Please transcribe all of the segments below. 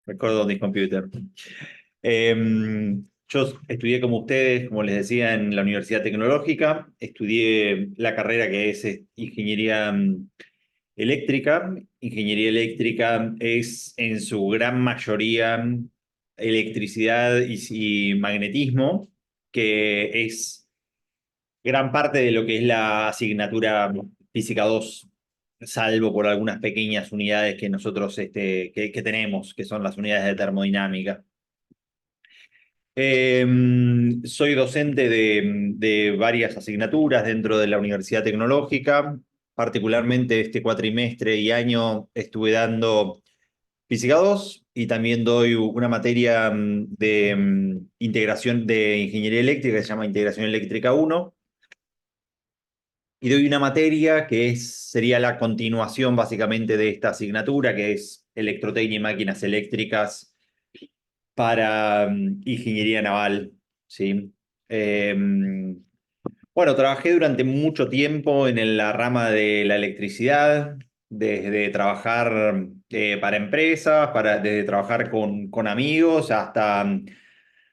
Recuerdo on this computer. Yo estudié como ustedes, como les decía, en la Universidad Tecnológica. Estudié la carrera que es Ingeniería Eléctrica. Ingeniería eléctrica es en su gran mayoría electricidad y magnetismo, que es gran parte de lo que es la asignatura Física 2, salvo por algunas pequeñas unidades que nosotros que tenemos, que son las unidades de termodinámica. Soy docente de varias asignaturas dentro de la Universidad Tecnológica. Particularmente este cuatrimestre y año estuve dando Física 2 y también doy una materia de integración de ingeniería eléctrica que se llama Integración Eléctrica 1. Y doy una materia sería la continuación básicamente de esta asignatura, que es Electrotecnia y Máquinas Eléctricas para ingeniería naval, ¿sí? Bueno, trabajé durante mucho tiempo en la rama de la electricidad, desde trabajar para empresas, desde trabajar con amigos, hasta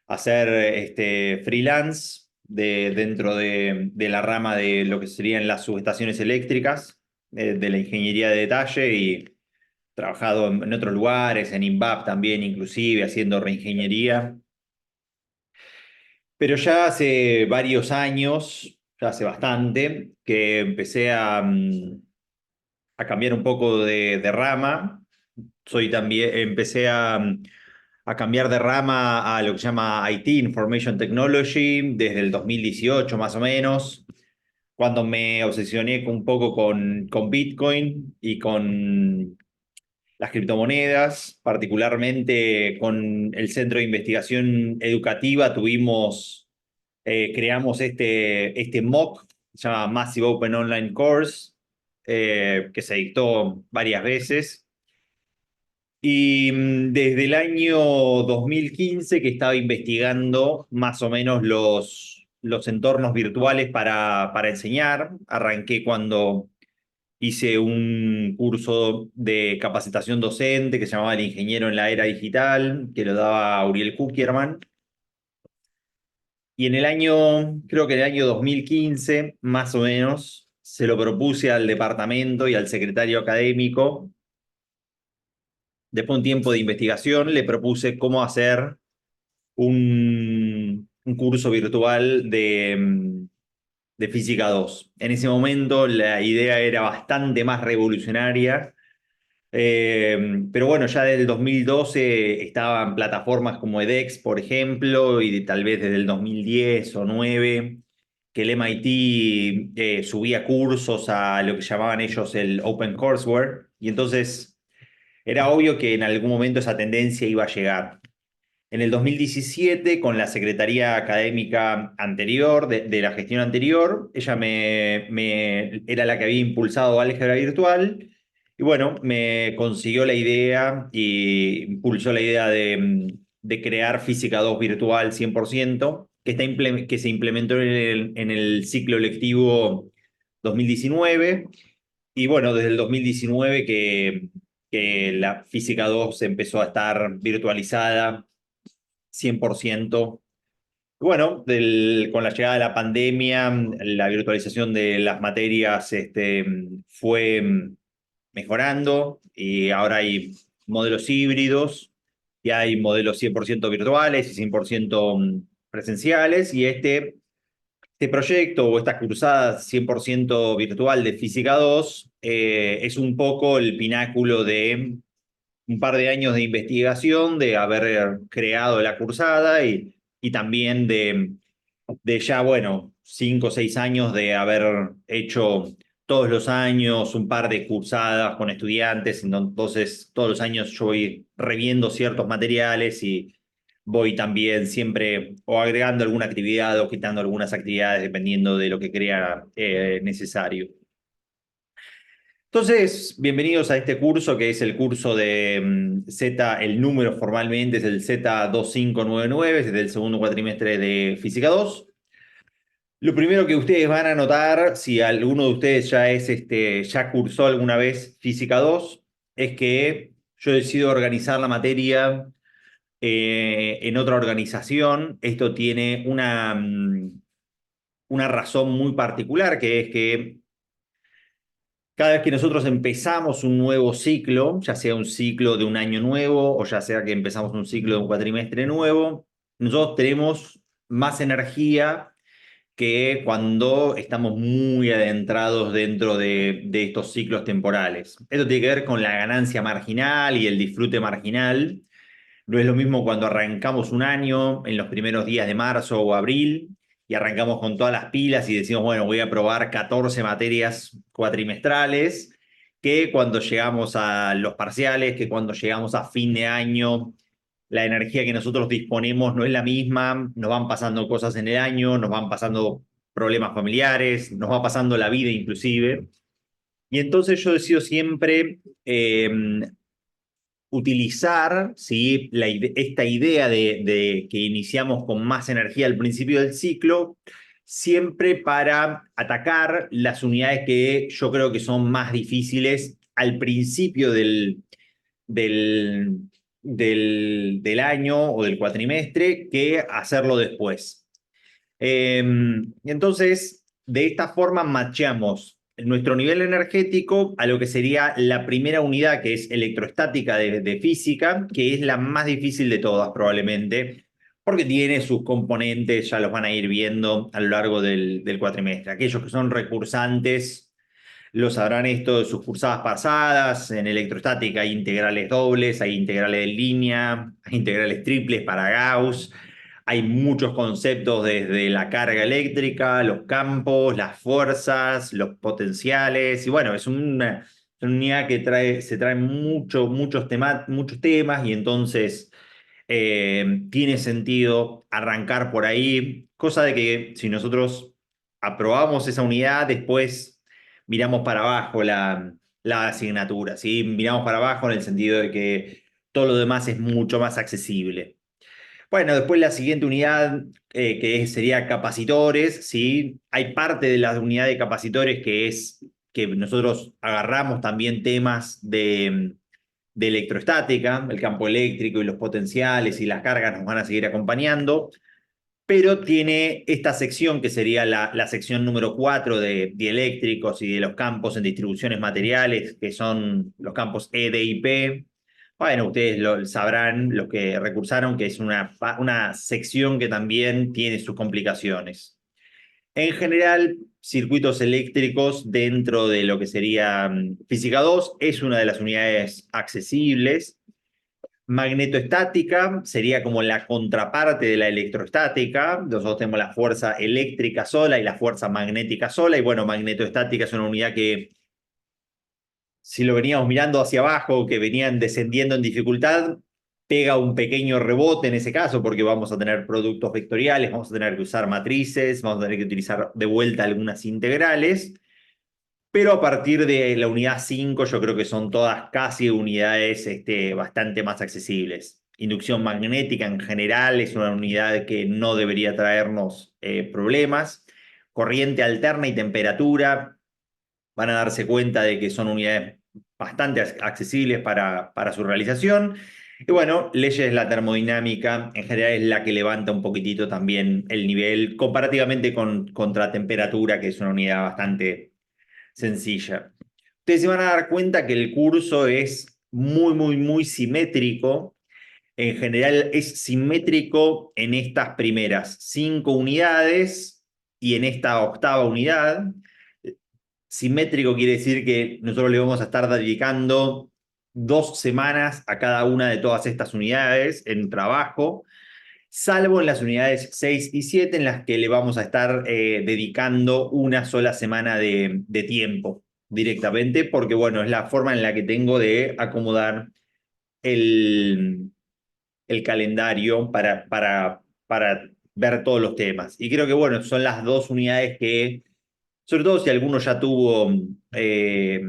hacer freelance dentro de la rama de lo que serían las subestaciones eléctricas, de la ingeniería de detalle, y trabajado en otros lugares, en INVAP también, inclusive, haciendo reingeniería. Pero ya hace varios años, ya hace bastante, que empecé a cambiar un poco de rama. Empecé a cambiar de rama a lo que se llama IT, Information Technology, desde el 2018 más o menos, cuando me obsesioné un poco con Bitcoin y con las criptomonedas, particularmente con el Centro de Investigación Educativa. Creamos este MOOC, se llama Massive Open Online Course, que se dictó varias veces. Y desde el año 2015 que estaba investigando más o menos los entornos virtuales para enseñar. Arranqué cuando hice un curso de capacitación docente que se llamaba El Ingeniero en la Era Digital, que lo daba Uriel Kuckerman. Y creo que en el año 2015, más o menos, se lo propuse al departamento y al secretario académico. Después de un tiempo de investigación, le propuse cómo hacer un curso virtual de Física 2. En ese momento la idea era bastante más revolucionaria, pero bueno, ya desde el 2012 estaban plataformas como edX, por ejemplo, y tal vez desde el 2010 o 9 que el MIT subía cursos a lo que llamaban ellos el Open Courseware, y entonces era obvio que en algún momento esa tendencia iba a llegar. En el 2017, con la secretaría académica anterior, de la gestión anterior, ella era la que había impulsado álgebra virtual, y bueno, me consiguió la idea y impulsó la idea de crear Física 2 virtual 100%, que se implementó en el ciclo lectivo 2019. Y bueno, desde el 2019 que la Física 2 empezó a estar virtualizada 100%. Bueno, con la llegada de la pandemia, la virtualización de las materias fue mejorando, y ahora hay modelos híbridos y hay modelos 100% virtuales y 100% presenciales, y este proyecto o esta cruzada 100% virtual de Física 2 es un poco el pináculo de un par de años de investigación, de haber creado la cursada, y también de ya, bueno, 5 o 6 años de haber hecho todos los años un par de cursadas con estudiantes. Entonces todos los años yo voy reviendo ciertos materiales y voy también siempre o agregando alguna actividad o quitando algunas actividades dependiendo de lo que crea necesario. Entonces, bienvenidos a este curso, que es el curso de Z. El número formalmente es el Z2599, es del segundo cuatrimestre de Física 2. Lo primero que ustedes van a notar, si alguno de ustedes ya cursó alguna vez Física 2, es que yo decido organizar la materia en otra organización. Esto tiene una razón muy particular, que es que cada vez que nosotros empezamos un nuevo ciclo, ya sea un ciclo de un año nuevo o ya sea que empezamos un ciclo de un cuatrimestre nuevo, nosotros tenemos más energía que cuando estamos muy adentrados dentro de estos ciclos temporales. Esto tiene que ver con la ganancia marginal y el disfrute marginal. No es lo mismo cuando arrancamos un año en los primeros días de marzo o abril y arrancamos con todas las pilas y decimos, bueno, voy a probar 14 materias cuatrimestrales, que cuando llegamos a los parciales, que cuando llegamos a fin de año, la energía que nosotros disponemos no es la misma, nos van pasando cosas en el año, nos van pasando problemas familiares, nos va pasando la vida inclusive. Y entonces yo decido siempre utilizar, ¿sí?, esta idea de que iniciamos con más energía al principio del ciclo, siempre para atacar las unidades que yo creo que son más difíciles al principio del, del año o del cuatrimestre que hacerlo después. Entonces, de esta forma macheamos nuestro nivel energético a lo que sería la primera unidad, que es electrostática de física, que es la más difícil de todas probablemente, porque tiene sus componentes, ya los van a ir viendo a lo largo del cuatrimestre. Aquellos que son recursantes lo sabrán esto de sus cursadas pasadas. En electrostática hay integrales dobles, hay integrales de línea, hay integrales triples para Gauss. Hay muchos conceptos desde la carga eléctrica, los campos, las fuerzas, los potenciales. Y bueno, es una unidad que se trae muchos temas y entonces tiene sentido arrancar por ahí. Cosa de que si nosotros aprobamos esa unidad, después miramos para abajo la asignatura, ¿sí? Miramos para abajo en el sentido de que todo lo demás es mucho más accesible. Bueno, después la siguiente unidad, sería capacitores, ¿sí? Hay parte de la unidad de capacitores que es que nosotros agarramos también temas de electrostática, el campo eléctrico y los potenciales y las cargas nos van a seguir acompañando, pero tiene esta sección que sería la sección número 4 de dieléctricos y de los campos en distribuciones materiales, que son los campos E, D y P. Bueno, ustedes lo sabrán, los que recursaron, que es una sección que también tiene sus complicaciones. En general, circuitos eléctricos dentro de lo que sería Física 2 es una de las unidades accesibles. Magnetoestática sería como la contraparte de la electroestática. Nosotros tenemos la fuerza eléctrica sola y la fuerza magnética sola. Y bueno, magnetoestática es una unidad que, si lo veníamos mirando hacia abajo, que venían descendiendo en dificultad, pega un pequeño rebote en ese caso, porque vamos a tener productos vectoriales, vamos a tener que usar matrices, vamos a tener que utilizar de vuelta algunas integrales. Pero a partir de la unidad 5 yo creo que son todas casi unidades bastante más accesibles. Inducción magnética en general es una unidad que no debería traernos problemas. Corriente alterna y temperatura van a darse cuenta de que son unidades bastante accesibles para su realización. Y bueno, leyes de la termodinámica en general es la que levanta un poquitito también el nivel comparativamente contra temperatura, que es una unidad bastante sencilla. Ustedes se van a dar cuenta que el curso es muy simétrico. En general es simétrico en estas primeras 5 unidades y en esta octava unidad. Simétrico quiere decir que nosotros le vamos a estar dedicando 2 semanas a cada una de todas estas unidades en trabajo, salvo en las unidades 6 y 7 en las que le vamos a estar dedicando una sola semana de tiempo directamente, porque bueno, es la forma en la que tengo de acomodar el, el calendario para ver todos los temas. Y creo que bueno, son las 2 unidades que, sobre todo si alguno ya tuvo eh,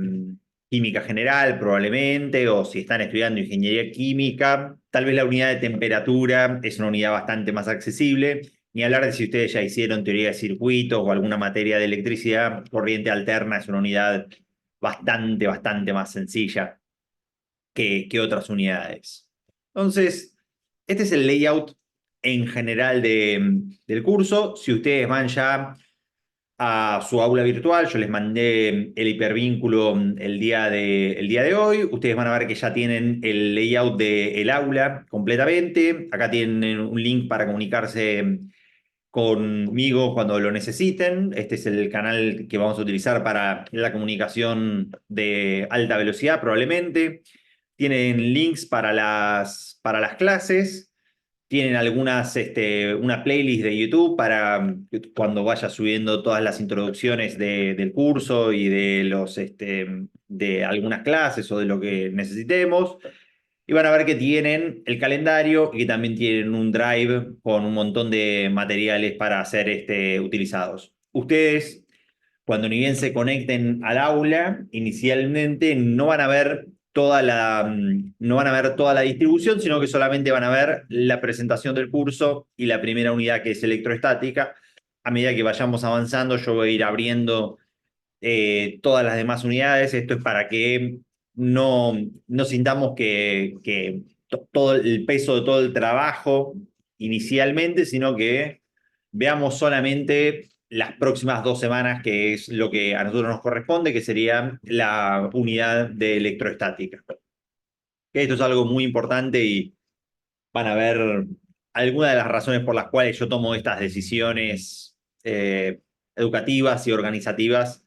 química general probablemente, o si están estudiando ingeniería química, tal vez la unidad de temperatura es una unidad bastante más accesible. Ni hablar de si ustedes ya hicieron teoría de circuitos o alguna materia de electricidad, corriente alterna es una unidad bastante más sencilla. que otras unidades. Entonces, este es el layout en general del curso. Si ustedes van ya a su aula virtual, yo les mandé el hipervínculo el día de hoy. Ustedes van a ver que ya tienen el layout del aula completamente. Acá tienen un link para comunicarse conmigo cuando lo necesiten. Este es el canal que vamos a utilizar para la comunicación de alta velocidad, probablemente. Tienen links para las clases. Tienen una playlist de YouTube para cuando vaya subiendo todas las introducciones del curso y de algunas clases o de lo que necesitemos. Y van a ver que tienen el calendario y que también tienen un drive con un montón de materiales para ser utilizados. Ustedes, cuando ni bien se conecten al aula, inicialmente no van a ver toda la distribución, sino que solamente van a ver la presentación del curso y la primera unidad, que es electroestática. A medida que vayamos avanzando, yo voy a ir abriendo todas las demás unidades. Esto es para que no sintamos que todo el peso de todo el trabajo inicialmente, sino que veamos solamente las próximas 2 semanas, que es lo que a nosotros nos corresponde, que sería la unidad de electroestática. Esto es algo muy importante y van a ver algunas de las razones por las cuales yo tomo estas decisiones educativas y organizativas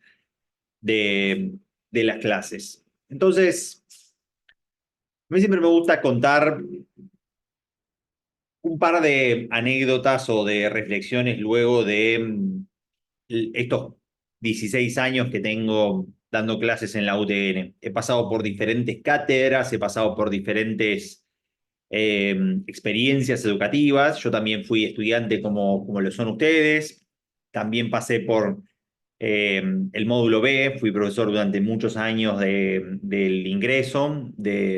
de las clases. Entonces, a mí siempre me gusta contar un par de anécdotas o de reflexiones luego de estos 16 años que tengo dando clases en la UTN. He pasado por diferentes cátedras, he pasado por diferentes experiencias educativas. Yo también fui estudiante como lo son ustedes. También pasé por el módulo B, fui profesor durante muchos años del ingreso,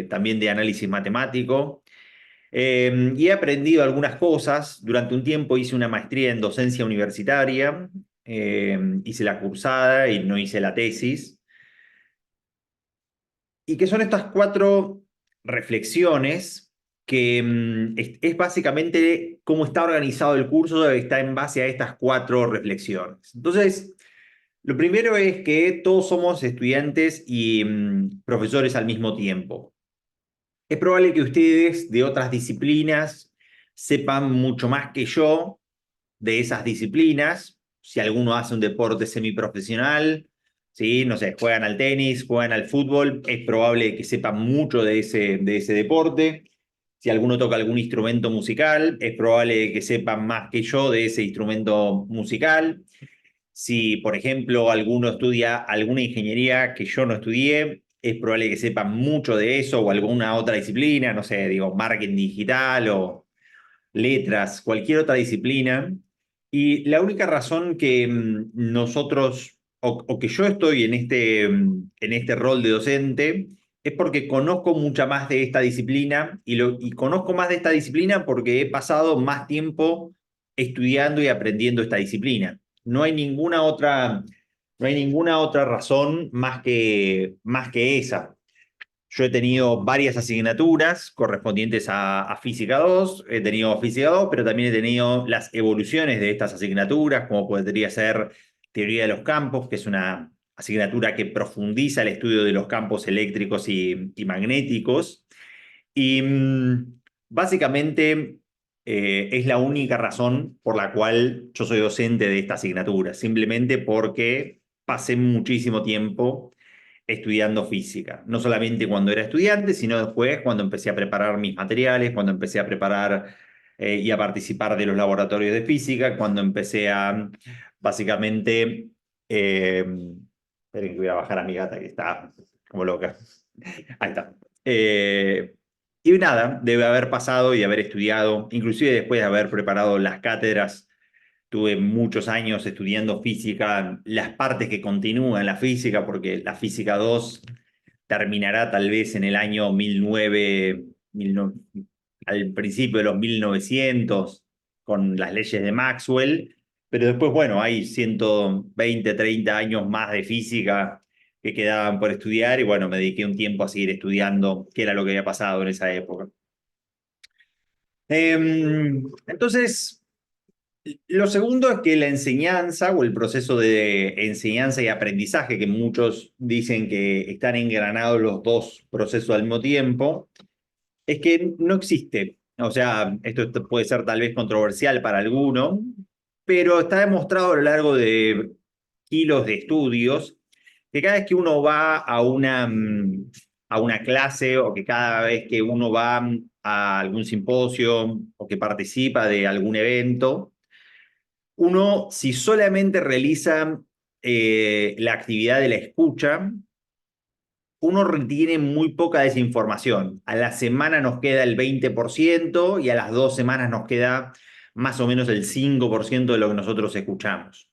también de análisis matemático. Y he aprendido algunas cosas. Durante un tiempo hice una maestría en docencia universitaria, hice la cursada y no hice la tesis. Y que son estas 4 reflexiones que es básicamente cómo está organizado el curso, está en base a estas 4 reflexiones. Entonces, lo primero es que todos somos estudiantes y profesores al mismo tiempo. Es probable que ustedes de otras disciplinas sepan mucho más que yo de esas disciplinas. Si alguno hace un deporte semiprofesional, ¿sí? No sé, juegan al tenis, juegan al fútbol, es probable que sepan mucho de ese deporte. Si alguno toca algún instrumento musical, es probable que sepan más que yo de ese instrumento musical. Si, por ejemplo, alguno estudia alguna ingeniería que yo no estudié, es probable que sepa mucho de eso o alguna otra disciplina, no sé, digo, marketing digital o letras, cualquier otra disciplina. Y la única razón que nosotros, o que yo estoy en este rol de docente, es porque conozco mucha más de esta disciplina y conozco más de esta disciplina porque he pasado más tiempo estudiando y aprendiendo esta disciplina. No hay ninguna otra razón más que esa. Yo he tenido varias asignaturas correspondientes a Física 2, he tenido Física 2, pero también he tenido las evoluciones de estas asignaturas, como podría ser Teoría de los Campos, que es una asignatura que profundiza el estudio de los campos eléctricos y magnéticos. Y básicamente es la única razón por la cual yo soy docente de esta asignatura, simplemente porque pasé muchísimo tiempo estudiando física, no solamente cuando era estudiante, sino después cuando empecé a preparar mis materiales, cuando empecé a preparar y a participar de los laboratorios de física, cuando empecé a básicamente... eh, esperen que voy a bajar a mi gata que está como loca. Ahí está. Y nada, debe haber pasado y haber estudiado, inclusive después de haber preparado las cátedras, tuve muchos años estudiando física, las partes que continúan la física, porque la física 2 terminará tal vez en el año 1900, al principio de los 1900, con las leyes de Maxwell, pero después, bueno, hay 120, 30 años más de física que quedaban por estudiar y bueno, me dediqué un tiempo a seguir estudiando qué era lo que había pasado en esa época. Entonces, lo segundo es que la enseñanza o el proceso de enseñanza y aprendizaje, que muchos dicen que están engranados los dos procesos al mismo tiempo, es que no existe. O sea, esto puede ser tal vez controversial para alguno, pero está demostrado a lo largo de kilos de estudios que cada vez que uno va a una clase o que cada vez que uno va a algún simposio o que participa de algún evento, uno, si solamente realiza la actividad de la escucha, uno retiene muy poca de esa información. A la semana nos queda el 20% y a las 2 semanas nos queda más o menos el 5% de lo que nosotros escuchamos.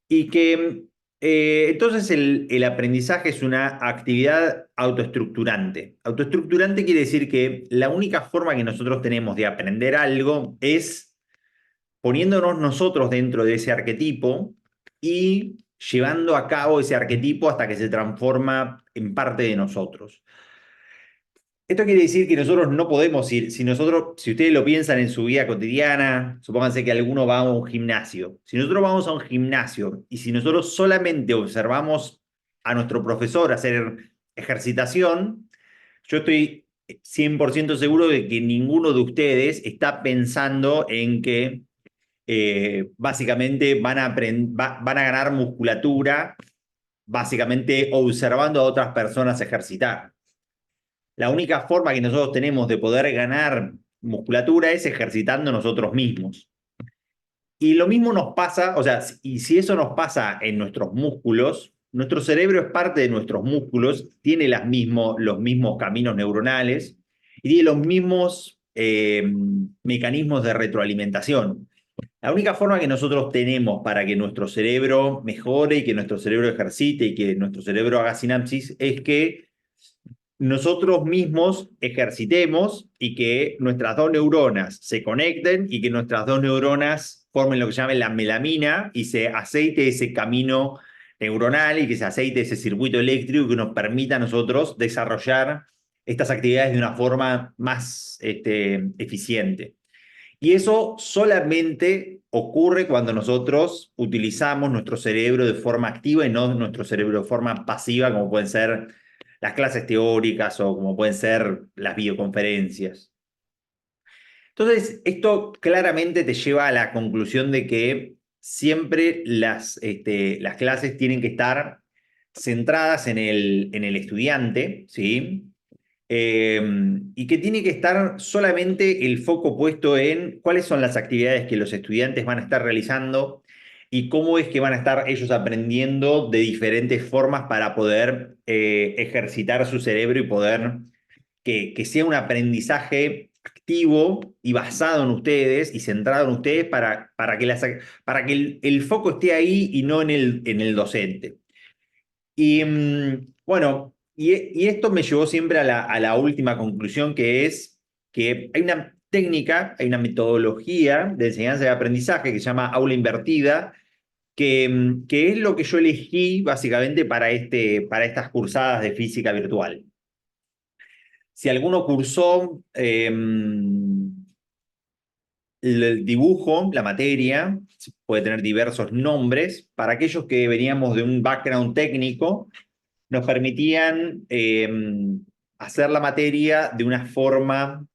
Y que entonces el aprendizaje es una actividad autoestructurante. Autoestructurante quiere decir que la única forma que nosotros tenemos de aprender algo es poniéndonos nosotros dentro de ese arquetipo y llevando a cabo ese arquetipo hasta que se transforma en parte de nosotros. Esto quiere decir que nosotros no podemos ir, si ustedes lo piensan en su vida cotidiana, supónganse que alguno va a un gimnasio. Si nosotros vamos a un gimnasio y si nosotros solamente observamos a nuestro profesor hacer ejercitación, yo estoy 100% seguro de que ninguno de ustedes está pensando en que básicamente van a ganar musculatura, básicamente observando a otras personas ejercitar. La única forma que nosotros tenemos de poder ganar musculatura es ejercitando nosotros mismos. Y lo mismo nos pasa, o sea, y si eso nos pasa en nuestros músculos, nuestro cerebro es parte de nuestros músculos, tiene los mismos caminos neuronales y tiene los mismos mecanismos de retroalimentación. La única forma que nosotros tenemos para que nuestro cerebro mejore y que nuestro cerebro ejercite y que nuestro cerebro haga sinapsis es que nosotros mismos ejercitemos y que nuestras dos neuronas se conecten y que nuestras dos neuronas formen lo que se llama la melamina y se aceite ese camino neuronal y que se aceite ese circuito eléctrico que nos permita a nosotros desarrollar estas actividades de una forma más eficiente. Y eso solamente ocurre cuando nosotros utilizamos nuestro cerebro de forma activa y no nuestro cerebro de forma pasiva, como pueden ser las clases teóricas o como pueden ser las videoconferencias. Entonces, esto claramente te lleva a la conclusión de que siempre las clases tienen que estar centradas en el estudiante, ¿sí? Y que tiene que estar solamente el foco puesto en cuáles son las actividades que los estudiantes van a estar realizando y cómo es que van a estar ellos aprendiendo de diferentes formas para poder ejercitar su cerebro y poder que sea un aprendizaje activo y basado en ustedes y centrado en ustedes para que el foco esté ahí y no en el docente. Y bueno, y esto me llevó siempre a la última conclusión, que es que hay una técnica, hay una metodología de enseñanza y aprendizaje que se llama aula invertida, que es lo que yo elegí básicamente para estas cursadas de física virtual. Si alguno cursó el dibujo, la materia, puede tener diversos nombres. Para aquellos que veníamos de un background técnico, nos permitían hacer la materia de una forma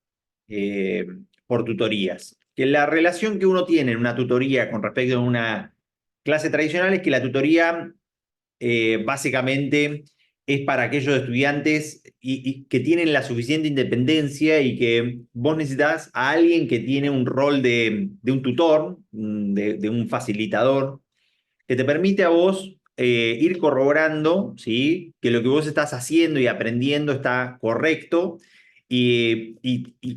eh, por tutorías. Que la relación que uno tiene en una tutoría con respecto a una clase tradicional es que la tutoría básicamente es para aquellos estudiantes y que tienen la suficiente independencia y que vos necesitas a alguien que tiene un rol de un tutor, de un facilitador, que te permite a vos ir corroborando, ¿sí? Que lo que vos estás haciendo y aprendiendo está correcto y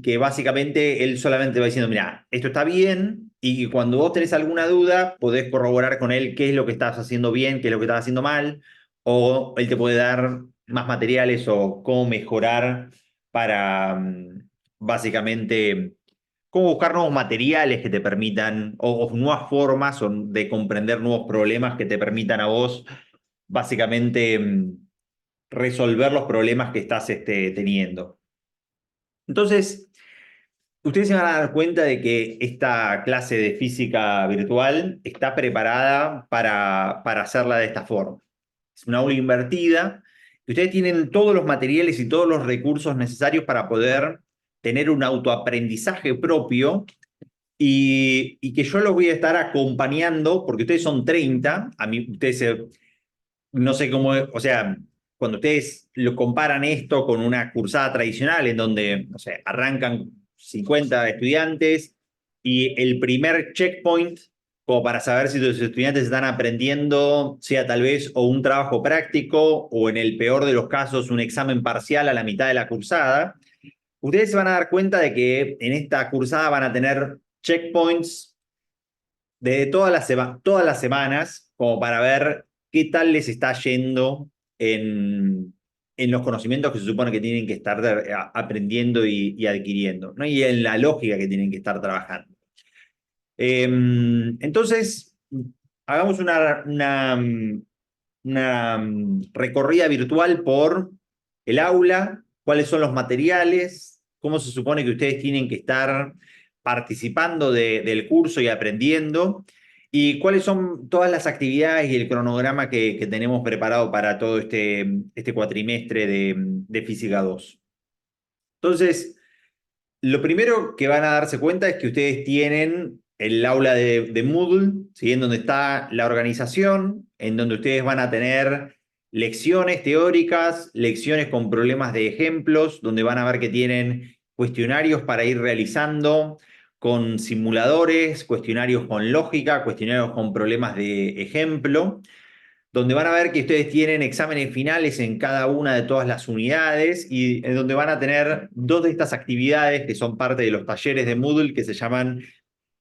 que básicamente él solamente va diciendo, mira, esto está bien y que cuando vos tenés alguna duda podés corroborar con él qué es lo que estás haciendo bien, qué es lo que estás haciendo mal, o él te puede dar más materiales o cómo mejorar para básicamente cómo buscar nuevos materiales que te permitan, o nuevas formas de comprender nuevos problemas que te permitan a vos básicamente resolver los problemas que estás teniendo. Entonces, ustedes se van a dar cuenta de que esta clase de física virtual está preparada para hacerla de esta forma. Es una aula invertida y ustedes tienen todos los materiales y todos los recursos necesarios para poder tener un autoaprendizaje propio y que yo los voy a estar acompañando, porque ustedes son 30, a mí ustedes no sé cómo, o sea, cuando ustedes lo comparan esto con una cursada tradicional en donde, no sé, arrancan 50 estudiantes y el primer checkpoint, como para saber si los estudiantes están aprendiendo, sea tal vez o un trabajo práctico o en el peor de los casos un examen parcial a la mitad de la cursada, ustedes se van a dar cuenta de que en esta cursada van a tener checkpoints de todas las semanas, como para ver qué tal les está yendo en los conocimientos que se supone que tienen que estar aprendiendo y adquiriendo, ¿no? Y en la lógica que tienen que estar trabajando. Entonces, hagamos una recorrida virtual por el aula, cuáles son los materiales, cómo se supone que ustedes tienen que estar participando del curso y aprendiendo, y cuáles son todas las actividades y el cronograma que tenemos preparado para todo este cuatrimestre de Física 2. Entonces, lo primero que van a darse cuenta es que ustedes tienen el aula de Moodle, ¿sí? En donde está la organización, en donde ustedes van a tener lecciones teóricas, lecciones con problemas de ejemplos, donde van a ver que tienen cuestionarios para ir realizando con simuladores, cuestionarios con lógica, cuestionarios con problemas de ejemplo, donde van a ver que ustedes tienen exámenes finales en cada una de todas las unidades y en donde van a tener dos de estas actividades que son parte de los talleres de Moodle que se llaman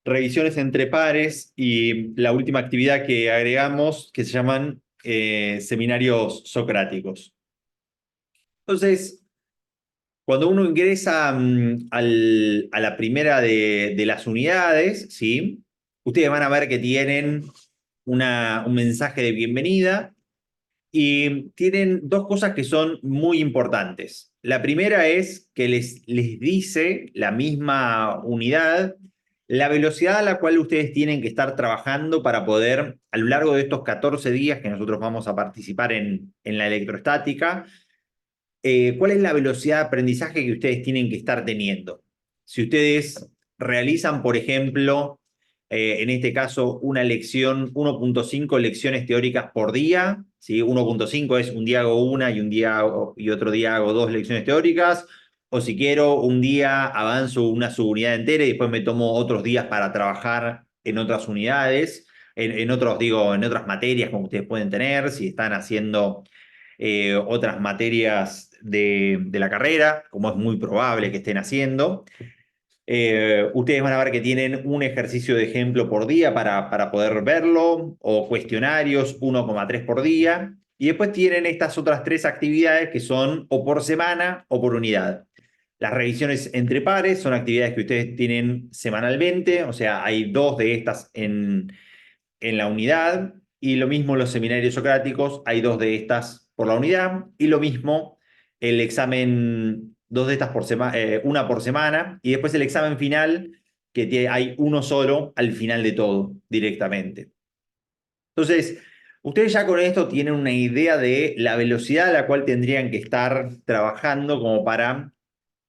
revisiones entre pares y la última actividad que agregamos que se llaman seminarios socráticos. Entonces, cuando uno ingresa a la primera de las unidades, ¿sí? Ustedes van a ver que tienen un mensaje de bienvenida y tienen dos cosas que son muy importantes. La primera es que les dice la misma unidad la velocidad a la cual ustedes tienen que estar trabajando para poder, a lo largo de estos 14 días que nosotros vamos a participar en la electrostática, cuál es la velocidad de aprendizaje que ustedes tienen que estar teniendo. Si ustedes realizan, por ejemplo, en este caso, una lección, 1.5 lecciones teóricas por día, ¿sí? 1.5 es un día hago una y otro día hago dos lecciones teóricas, o si quiero, un día avanzo una subunidad entera y después me tomo otros días para trabajar en otras unidades, en otras materias como ustedes pueden tener, si están haciendo otras materias de la carrera, como es muy probable que estén haciendo. Ustedes van a ver que tienen un ejercicio de ejemplo por día para poder verlo, o cuestionarios 1,3 por día, y después tienen estas otras tres actividades que son o por semana o por unidad. Las revisiones entre pares son actividades que ustedes tienen semanalmente, o sea, hay dos de estas en la unidad, y lo mismo los seminarios socráticos, hay dos de estas por la unidad, y lo mismo el examen, dos de estas por semana, una por semana, y después el examen final, que hay uno solo al final de todo, directamente. Entonces, ustedes ya con esto tienen una idea de la velocidad a la cual tendrían que estar trabajando como para,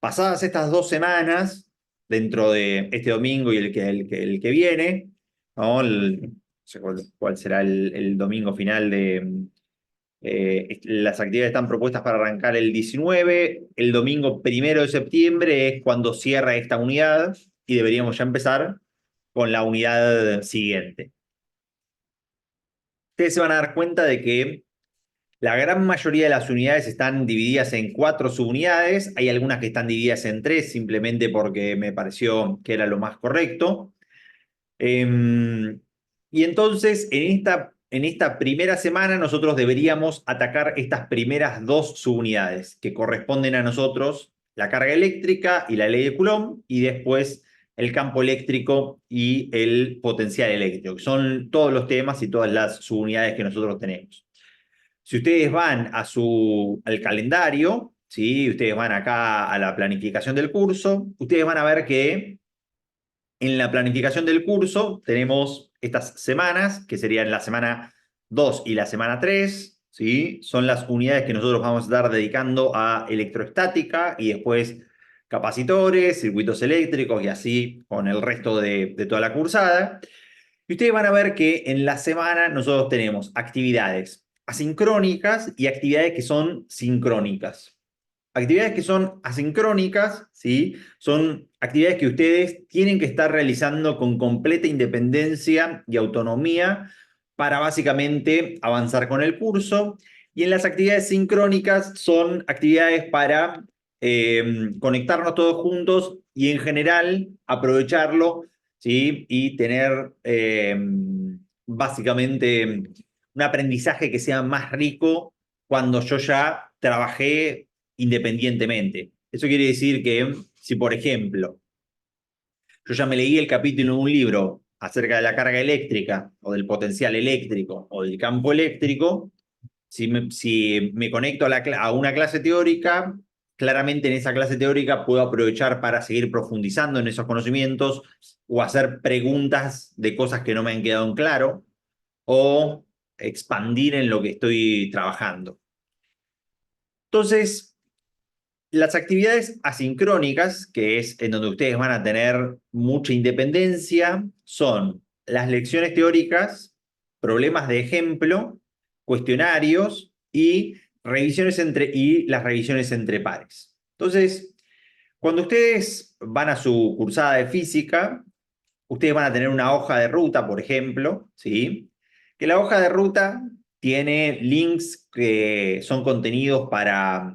pasadas estas 2 semanas, dentro de este domingo y el que viene, ¿no? No sé cuál será el domingo final las actividades están propuestas para arrancar el 19, el domingo 1 de septiembre es cuando cierra esta unidad y deberíamos ya empezar con la unidad siguiente. Ustedes se van a dar cuenta de que la gran mayoría de las unidades están divididas en 4 subunidades. Hay algunas que están divididas en 3, simplemente porque me pareció que era lo más correcto. Y entonces, en esta primera semana, nosotros deberíamos atacar estas primeras 2 subunidades, que corresponden a nosotros la carga eléctrica y la ley de Coulomb, y después el campo eléctrico y el potencial eléctrico, que son todos los temas y todas las subunidades que nosotros tenemos. Si ustedes van al calendario, ¿sí? Ustedes van acá a la planificación del curso, ustedes van a ver que en la planificación del curso tenemos estas semanas, que serían la semana 2 y la semana 3, ¿sí? Son las unidades que nosotros vamos a estar dedicando a electroestática y después capacitores, circuitos eléctricos y así con el resto de toda la cursada. Y ustedes van a ver que en la semana nosotros tenemos actividades asincrónicas y actividades que son sincrónicas. Actividades que son asincrónicas, ¿sí? Son actividades que ustedes tienen que estar realizando con completa independencia y autonomía para básicamente avanzar con el curso. Y en las actividades sincrónicas son actividades para conectarnos todos juntos y en general aprovecharlo, ¿sí? Y tener básicamente un aprendizaje que sea más rico cuando yo ya trabajé independientemente. Eso quiere decir que si, por ejemplo, yo ya me leí el capítulo de un libro acerca de la carga eléctrica o del potencial eléctrico o del campo eléctrico, si me conecto a una clase teórica, claramente en esa clase teórica puedo aprovechar para seguir profundizando en esos conocimientos o hacer preguntas de cosas que no me han quedado en claro o expandir en lo que estoy trabajando. Entonces, las actividades asincrónicas, que es en donde ustedes van a tener mucha independencia, son las lecciones teóricas, problemas de ejemplo, cuestionarios y las revisiones entre pares. Entonces, cuando ustedes van a su cursada de física, ustedes van a tener una hoja de ruta, por ejemplo, ¿sí? Que la hoja de ruta tiene links que son contenidos para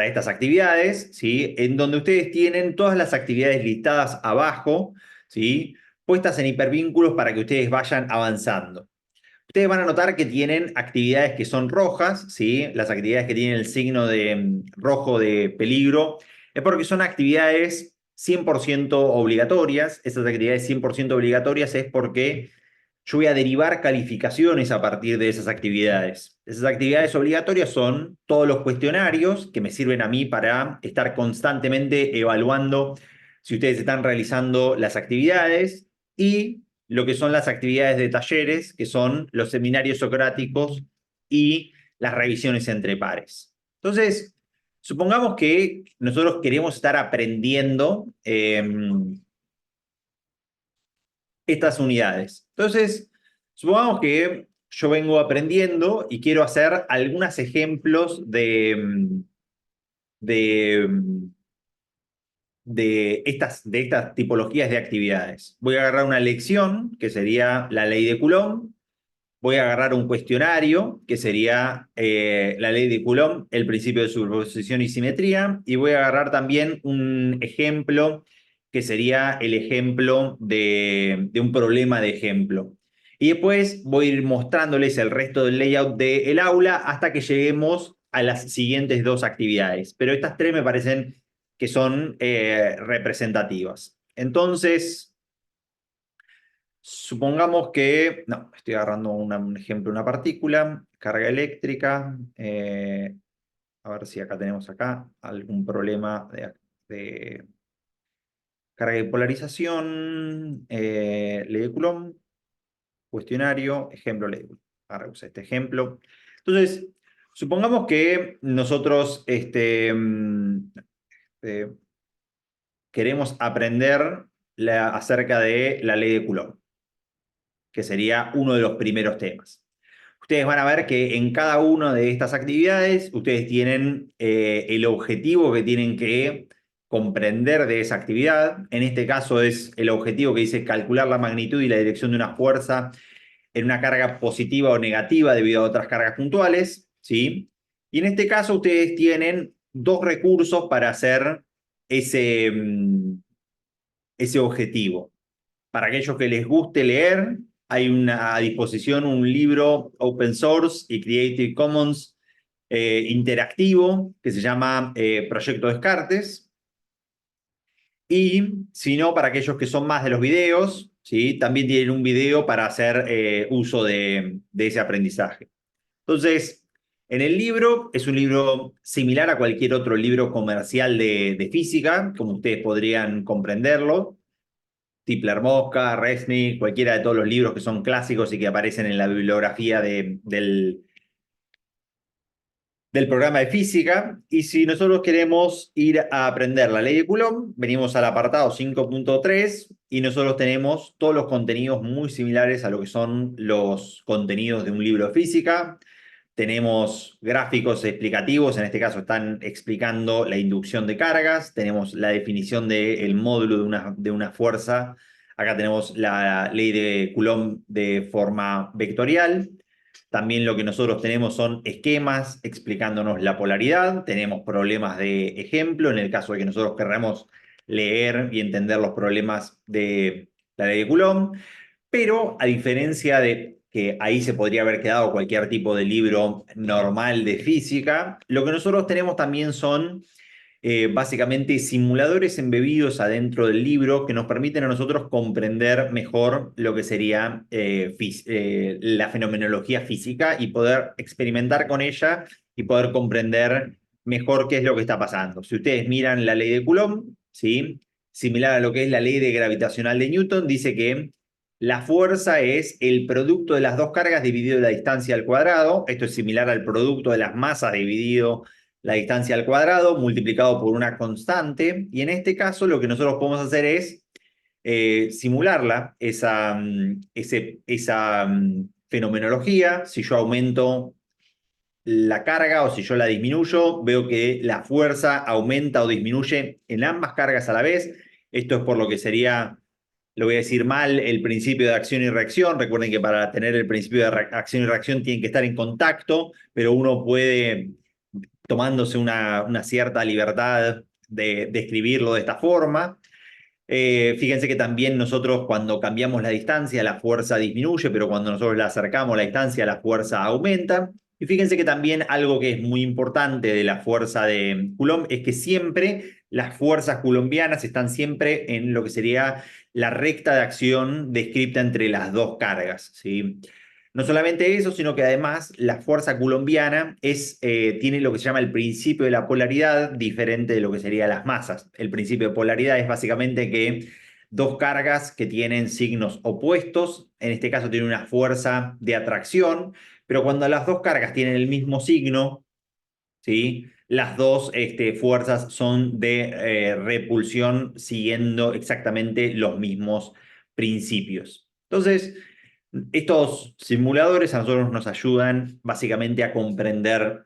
estas actividades, ¿sí? En donde ustedes tienen todas las actividades listadas abajo, ¿sí? Puestas en hipervínculos para que ustedes vayan avanzando. Ustedes van a notar que tienen actividades que son rojas, ¿sí? Las actividades que tienen el signo de rojo de peligro, es porque son actividades 100% obligatorias. Esas actividades 100% obligatorias es porque yo voy a derivar calificaciones a partir de esas actividades. Esas actividades obligatorias son todos los cuestionarios que me sirven a mí para estar constantemente evaluando si ustedes están realizando las actividades y lo que son las actividades de talleres, que son los seminarios socráticos y las revisiones entre pares. Entonces, supongamos que nosotros queremos estar aprendiendo estas unidades. Entonces, supongamos que yo vengo aprendiendo y quiero hacer algunos ejemplos de, de estas tipologías de actividades. Voy a agarrar una lección, que sería la ley de Coulomb. Voy a agarrar un cuestionario, que sería la ley de Coulomb, el principio de superposición y simetría, y voy a agarrar también un ejemplo, que sería el ejemplo de un problema de ejemplo. Y después voy a ir mostrándoles el resto del layout del aula hasta que lleguemos a las siguientes dos actividades. Pero estas tres me parecen que son representativas. Entonces, supongamos que, no, estoy agarrando un ejemplo, una partícula, carga eléctrica, a ver si acá tenemos algún problema de carga y polarización, ley de Coulomb, cuestionario, ejemplo ley de Coulomb. Ahora usa este ejemplo. Entonces, supongamos que nosotros eh, queremos aprender acerca de la ley de Coulomb, que sería uno de los primeros temas. Ustedes van a ver que en cada una de estas actividades ustedes tienen el objetivo que tienen que comprender de esa actividad. En este caso es el objetivo que dice calcular la magnitud y la dirección de una fuerza en una carga positiva o negativa debido a otras cargas puntuales, ¿sí? Y en este caso ustedes tienen dos recursos para hacer ese, ese objetivo. Para aquellos que les guste leer, hay a disposición un libro open source y Creative Commons interactivo que se llama Proyecto Descartes. Y si no, para aquellos que son más de los videos, ¿sí? También tienen un video para hacer uso de ese aprendizaje. Entonces, en el libro es un libro similar a cualquier otro libro comercial de física, como ustedes podrían comprenderlo. Tipler-Mosca, Resnick, cualquiera de todos los libros que son clásicos y que aparecen en la bibliografía del programa de física. Y si nosotros queremos ir a aprender la ley de Coulomb, venimos al apartado 5.3 y nosotros tenemos todos los contenidos muy similares a lo que son los contenidos de un libro de física. Tenemos gráficos explicativos, en este caso están explicando la inducción de cargas, tenemos la definición del módulo de una fuerza, acá tenemos la ley de Coulomb de forma vectorial, también lo que nosotros tenemos son esquemas explicándonos la polaridad, tenemos problemas de ejemplo, en el caso de que nosotros querramos leer y entender los problemas de la ley de Coulomb, pero a diferencia de que ahí se podría haber quedado cualquier tipo de libro normal de física, lo que nosotros tenemos también son básicamente simuladores embebidos adentro del libro que nos permiten a nosotros comprender mejor lo que sería la fenomenología física y poder experimentar con ella y poder comprender mejor qué es lo que está pasando. Si ustedes miran la ley de Coulomb, ¿sí? Similar a lo que es la ley de gravitacional de Newton, dice que la fuerza es el producto de las dos cargas dividido la distancia al cuadrado. Esto es similar al producto de las masas dividido la distancia al cuadrado multiplicado por una constante. Y en este caso lo que nosotros podemos hacer es simularla, esa fenomenología. Si yo aumento la carga o si yo la disminuyo, veo que la fuerza aumenta o disminuye en ambas cargas a la vez. Esto es por lo que sería, lo voy a decir mal, el principio de acción y reacción. Recuerden que para tener el principio de acción y reacción tienen que estar en contacto, pero uno puede, tomándose una cierta libertad de escribirlo de esta forma. Fíjense que también nosotros cuando cambiamos la distancia la fuerza disminuye, pero cuando nosotros la acercamos la distancia la fuerza aumenta. Y fíjense que también algo que es muy importante de la fuerza de Coulomb es que siempre las fuerzas coulombianas están siempre en lo que sería la recta de acción descrita entre las dos cargas, ¿sí? No solamente eso, sino que además la fuerza coulombiana tiene lo que se llama el principio de la polaridad, diferente de lo que serían las masas. El principio de polaridad es básicamente que dos cargas que tienen signos opuestos, en este caso tiene una fuerza de atracción, pero cuando las dos cargas tienen el mismo signo, ¿sí? Las dos fuerzas son de repulsión siguiendo exactamente los mismos principios. Entonces, estos simuladores a nosotros nos ayudan básicamente a comprender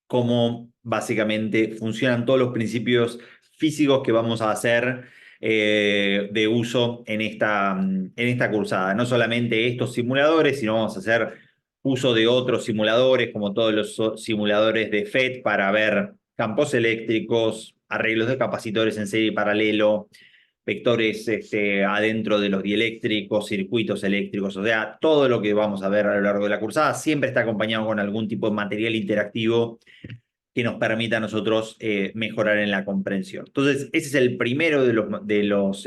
cómo básicamente funcionan todos los principios físicos que vamos a hacer de uso en esta cursada. No solamente estos simuladores, sino vamos a hacer uso de otros simuladores, como todos los simuladores de FET para ver campos eléctricos, arreglos de capacitores en serie y paralelo, vectores adentro de los dieléctricos, circuitos eléctricos, o sea, todo lo que vamos a ver a lo largo de la cursada siempre está acompañado con algún tipo de material interactivo que nos permita a nosotros mejorar en la comprensión. Entonces, ese es el primero de los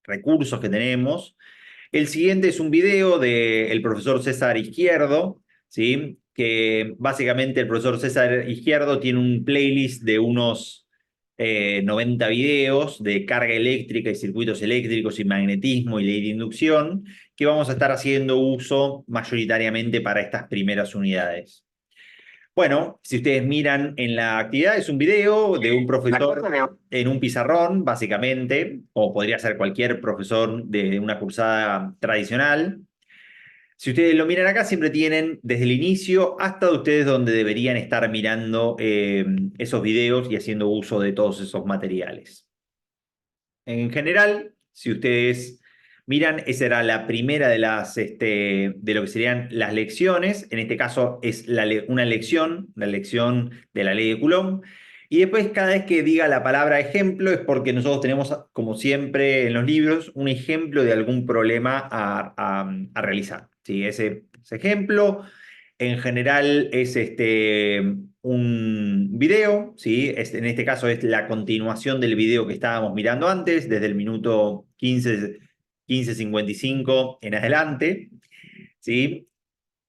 recursos que tenemos. El siguiente es un video del profesor César Izquierdo, ¿sí? Que básicamente el profesor César Izquierdo tiene un playlist de unos 90 videos de carga eléctrica y circuitos eléctricos y magnetismo y ley de inducción, que vamos a estar haciendo uso mayoritariamente para estas primeras unidades. Bueno, si ustedes miran en la actividad, es un video de un profesor en un pizarrón, básicamente, o podría ser cualquier profesor de una cursada tradicional. Si ustedes lo miran acá, siempre tienen desde el inicio hasta ustedes donde deberían estar mirando esos videos y haciendo uso de todos esos materiales. En general, si ustedes miran, esa era la primera de lo que serían las lecciones. En este caso es una lección, la lección de la ley de Coulomb. Y después, cada vez que diga la palabra ejemplo, es porque nosotros tenemos, como siempre en los libros, un ejemplo de algún problema a realizar. ¿Sí? Ese ejemplo en general es un video, ¿sí? En este caso es la continuación del video que estábamos mirando antes, desde el minuto 15:55 en adelante, ¿sí?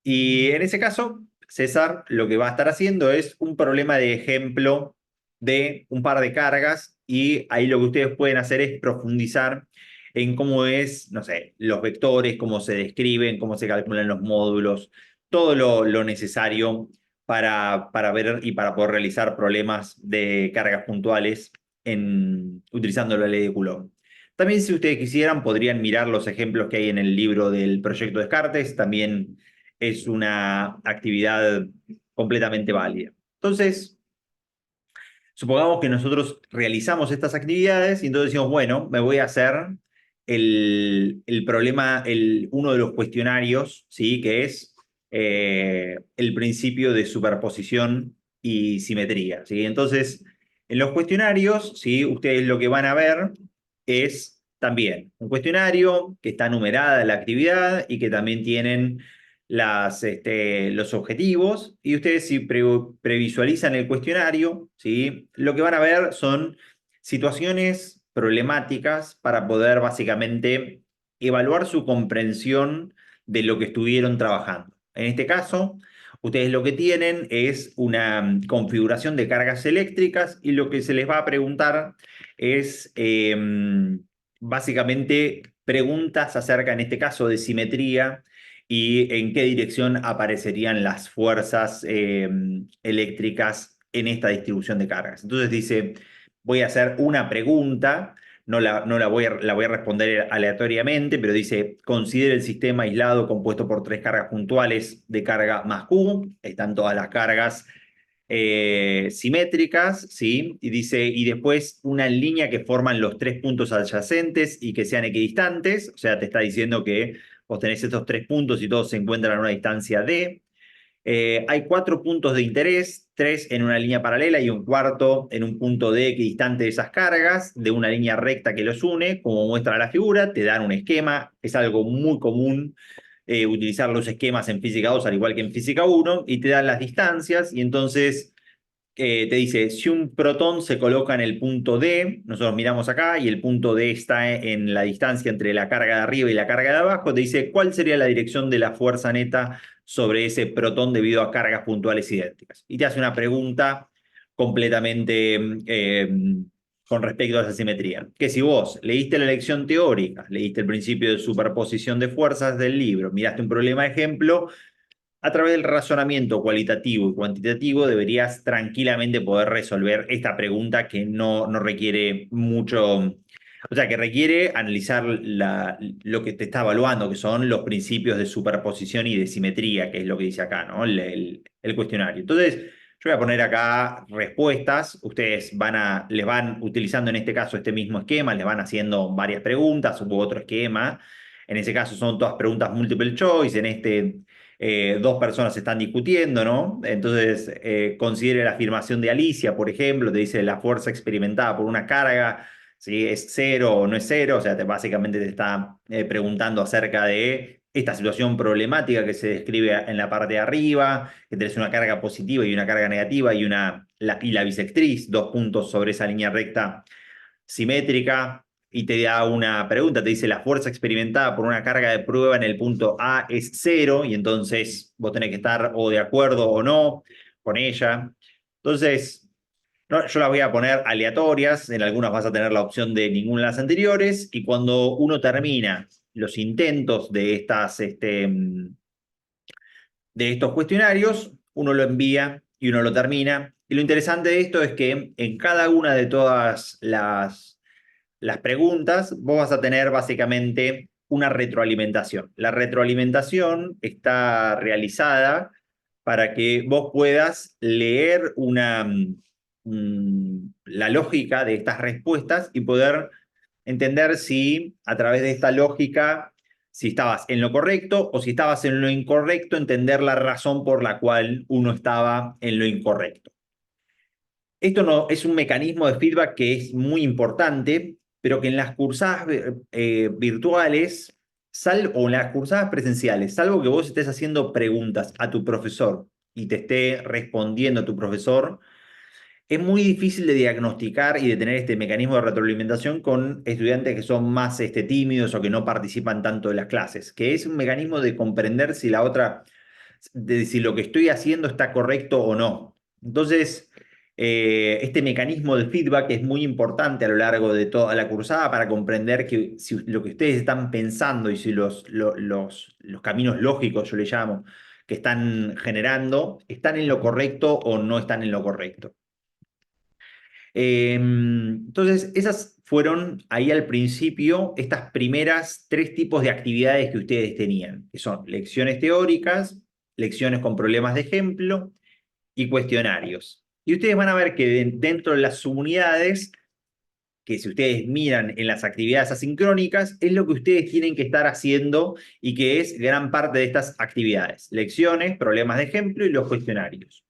Y en ese caso, César lo que va a estar haciendo es un problema de ejemplo de un par de cargas y ahí lo que ustedes pueden hacer es profundizar en cómo es, no sé, los vectores, cómo se describen, cómo se calculan los módulos, todo lo necesario para ver y para poder realizar problemas de cargas puntuales utilizando la ley de Coulomb. También si ustedes quisieran, podrían mirar los ejemplos que hay en el libro del proyecto Descartes, también es una actividad completamente válida. Entonces, supongamos que nosotros realizamos estas actividades y entonces decimos, bueno, me voy a hacer el problema, uno de los cuestionarios, ¿sí? Que es el principio de superposición y simetría, ¿sí? Entonces, en los cuestionarios, ¿sí? Ustedes lo que van a ver es también un cuestionario que está numerada la actividad y que también tienen los objetivos y ustedes si previsualizan el cuestionario, ¿sí? Lo que van a ver son situaciones problemáticas para poder básicamente evaluar su comprensión de lo que estuvieron trabajando. En este caso, ustedes lo que tienen es una configuración de cargas eléctricas y lo que se les va a preguntar es básicamente preguntas acerca, en este caso, de simetría y en qué dirección aparecerían las fuerzas eléctricas en esta distribución de cargas. Entonces dice, voy a hacer una pregunta, la voy a responder aleatoriamente, pero dice, considere el sistema aislado compuesto por tres cargas puntuales de carga más Q, están todas las cargas simétricas, ¿sí? Y dice, y después una línea que forman los tres puntos adyacentes y que sean equidistantes, o sea, te está diciendo que vos tenés estos tres puntos y todos se encuentran a una distancia D. Hay cuatro puntos de interés, tres en una línea paralela y un cuarto en un punto D equidistante de esas cargas, de una línea recta que los une, como muestra la figura, te dan un esquema, es algo muy común utilizar los esquemas en física 2 al igual que en física 1 y te dan las distancias y entonces te dice, si un protón se coloca en el punto D, nosotros miramos acá y el punto D está en la distancia entre la carga de arriba y la carga de abajo, te dice cuál sería la dirección de la fuerza neta sobre ese protón debido a cargas puntuales idénticas. Y te hace una pregunta completamente con respecto a esa simetría. Que si vos leíste la lección teórica, leíste el principio de superposición de fuerzas del libro, miraste un problema de ejemplo, a través del razonamiento cualitativo y cuantitativo deberías tranquilamente poder resolver esta pregunta que no requiere mucho, o sea, que requiere analizar lo que te está evaluando, que son los principios de superposición y de simetría, que es lo que dice acá, ¿no? El cuestionario. Entonces, yo voy a poner acá respuestas, ustedes les van utilizando en este caso este mismo esquema, les van haciendo varias preguntas, hubo otro esquema, en ese caso son todas preguntas multiple choice, en este dos personas están discutiendo, ¿no? Entonces, considere la afirmación de Alicia, por ejemplo, te dice la fuerza experimentada por una carga, si es cero o no es cero, o sea, básicamente te está preguntando acerca de esta situación problemática que se describe en la parte de arriba, que tenés una carga positiva y una carga negativa y la bisectriz, dos puntos sobre esa línea recta simétrica y te da una pregunta, te dice la fuerza experimentada por una carga de prueba en el punto A es cero y entonces vos tenés que estar o de acuerdo o no con ella. Entonces, no, yo las voy a poner aleatorias, en algunas vas a tener la opción de ninguna de las anteriores y cuando uno termina los intentos de estos cuestionarios, uno lo envía y uno lo termina. Y lo interesante de esto es que en cada una de todas las preguntas, vos vas a tener básicamente una retroalimentación. La retroalimentación está realizada para que vos puedas leer la lógica de estas respuestas y poder entender si a través de esta lógica, si estabas en lo correcto o si estabas en lo incorrecto, entender la razón por la cual uno estaba en lo incorrecto. Esto no, es un mecanismo de feedback que es muy importante, pero que en las cursadas virtuales o en las cursadas presenciales, salvo que vos estés haciendo preguntas a tu profesor y te esté respondiendo a tu profesor, es muy difícil de diagnosticar y de tener este mecanismo de retroalimentación con estudiantes que son más tímidos o que no participan tanto de las clases, que es un mecanismo de comprender si la otra de si lo que estoy haciendo está correcto o no. Entonces, este mecanismo de feedback es muy importante a lo largo de toda la cursada para comprender que si lo que ustedes están pensando y si los caminos lógicos, yo le llamo, que están generando, están en lo correcto o no están en lo correcto. Entonces, esas fueron ahí al principio estas primeras 3 tipos de actividades que ustedes tenían, que son lecciones teóricas, lecciones con problemas de ejemplo y cuestionarios. Y ustedes van a ver que dentro de las subunidades, que si ustedes miran en las actividades asincrónicas, es lo que ustedes tienen que estar haciendo y que es gran parte de estas actividades. Lecciones, problemas de ejemplo y los cuestionarios.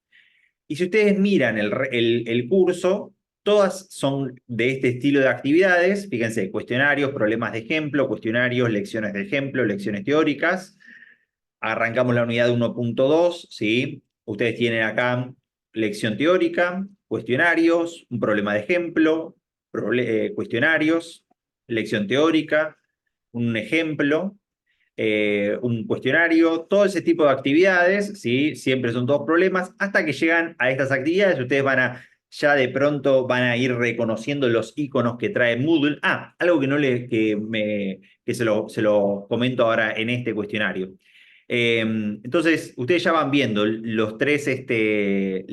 Y si ustedes miran el curso, todas son de este estilo de actividades. Fíjense, cuestionarios, problemas de ejemplo, cuestionarios, lecciones de ejemplo, lecciones teóricas. Arrancamos la unidad 1.2, ¿sí? Ustedes tienen acá lección teórica, cuestionarios, un problema de ejemplo, cuestionarios, lección teórica, un ejemplo, un cuestionario, todo ese tipo de actividades, ¿sí? Siempre son todos problemas, hasta que llegan a estas actividades, ustedes ya de pronto van a ir reconociendo los iconos que trae Moodle. Algo que no le, que se lo comento ahora en este cuestionario. Entonces, ustedes ya van viendo los tres estas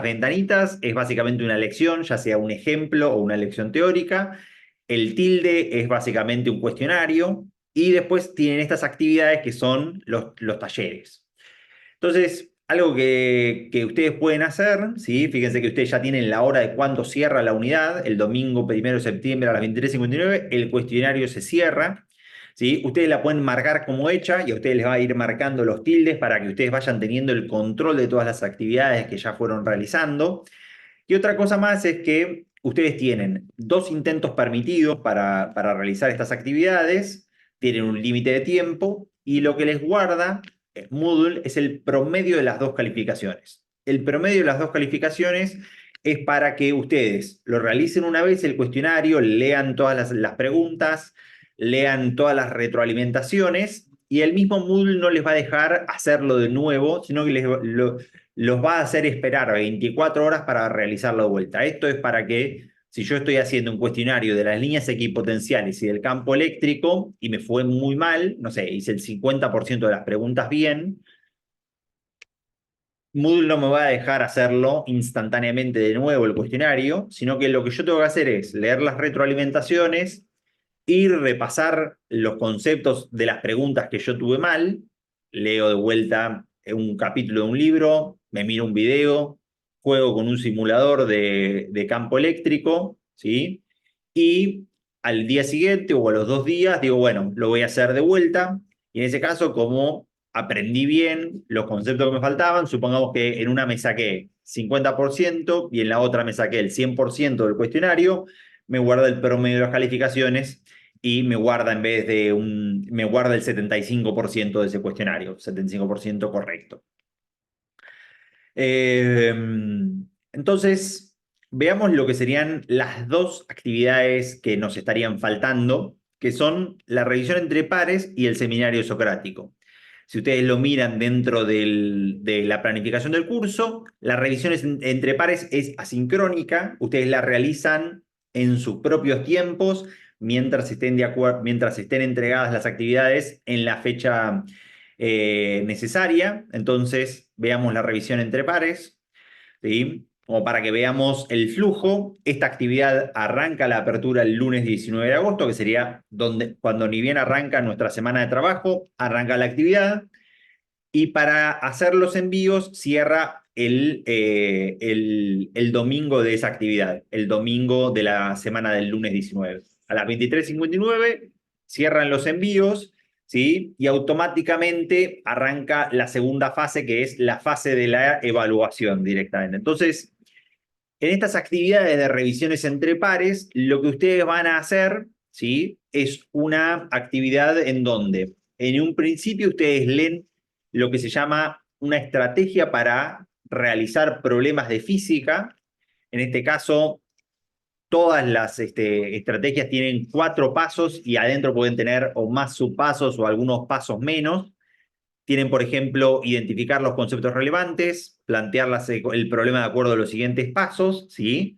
ventanitas, es básicamente una lección, ya sea un ejemplo o una lección teórica. El tilde es básicamente un cuestionario y después tienen estas actividades que son los talleres. Entonces, algo que ustedes pueden hacer, ¿sí? Fíjense que ustedes ya tienen la hora de cuándo cierra la unidad, el domingo 1 de septiembre a las 23:59, el cuestionario se cierra, ¿sí? Ustedes la pueden marcar como hecha y a ustedes les va a ir marcando los tildes para que ustedes vayan teniendo el control de todas las actividades que ya fueron realizando. Y otra cosa más es que ustedes tienen 2 intentos permitidos para realizar estas actividades, tienen un límite de tiempo y lo que les guarda Moodle es el promedio de las 2 calificaciones. El promedio de las 2 calificaciones es para que ustedes lo realicen una vez el cuestionario, lean todas las preguntas, lean todas las retroalimentaciones y el mismo Moodle no les va a dejar hacerlo de nuevo, sino que los va a hacer esperar 24 horas para realizar la vuelta. Esto es para que, si yo estoy haciendo un cuestionario de las líneas equipotenciales y del campo eléctrico y me fue muy mal, no sé, hice el 50% de las preguntas bien, Moodle no me va a dejar hacerlo instantáneamente de nuevo el cuestionario, sino que lo que yo tengo que hacer es leer las retroalimentaciones, ir repasar los conceptos de las preguntas que yo tuve mal, leo de vuelta un capítulo de un libro, me miro un video, juego con un simulador de campo eléctrico, ¿sí? Y al día siguiente o a los 2 días digo, bueno, lo voy a hacer de vuelta. Y en ese caso, como aprendí bien los conceptos que me faltaban, supongamos que en una me saqué 50% y en la otra me saqué el 100% del cuestionario, me guarda el promedio de las calificaciones y me guarda me guarda el 75% de ese cuestionario, 75% correcto. Entonces, veamos lo que serían las 2 actividades que nos estarían faltando, que son la revisión entre pares y el seminario socrático. Si ustedes lo miran dentro de la planificación del curso, la revisión entre pares es asincrónica, ustedes la realizan en sus propios tiempos mientras mientras estén entregadas las actividades en la fecha necesaria. Entonces, veamos la revisión entre pares, ¿sí? Como para que veamos el flujo. Esta actividad arranca la apertura el lunes 19 de agosto, que sería cuando ni bien arranca nuestra semana de trabajo, arranca la actividad. Y para hacer los envíos cierra el domingo de esa actividad, el domingo de la semana del lunes 19. A las 23:59 cierran los envíos, ¿sí? Y automáticamente arranca la segunda fase, que es la fase de la evaluación directamente. Entonces, en estas actividades de revisiones entre pares, lo que ustedes van a hacer, ¿sí? Es una actividad en donde en un principio ustedes leen lo que se llama una estrategia para realizar problemas de física. En este caso, todas las estrategias tienen 4 pasos y adentro pueden tener o más subpasos o algunos pasos menos. Tienen, por ejemplo, identificar los conceptos relevantes, plantear el problema de acuerdo a los siguientes pasos, ¿sí?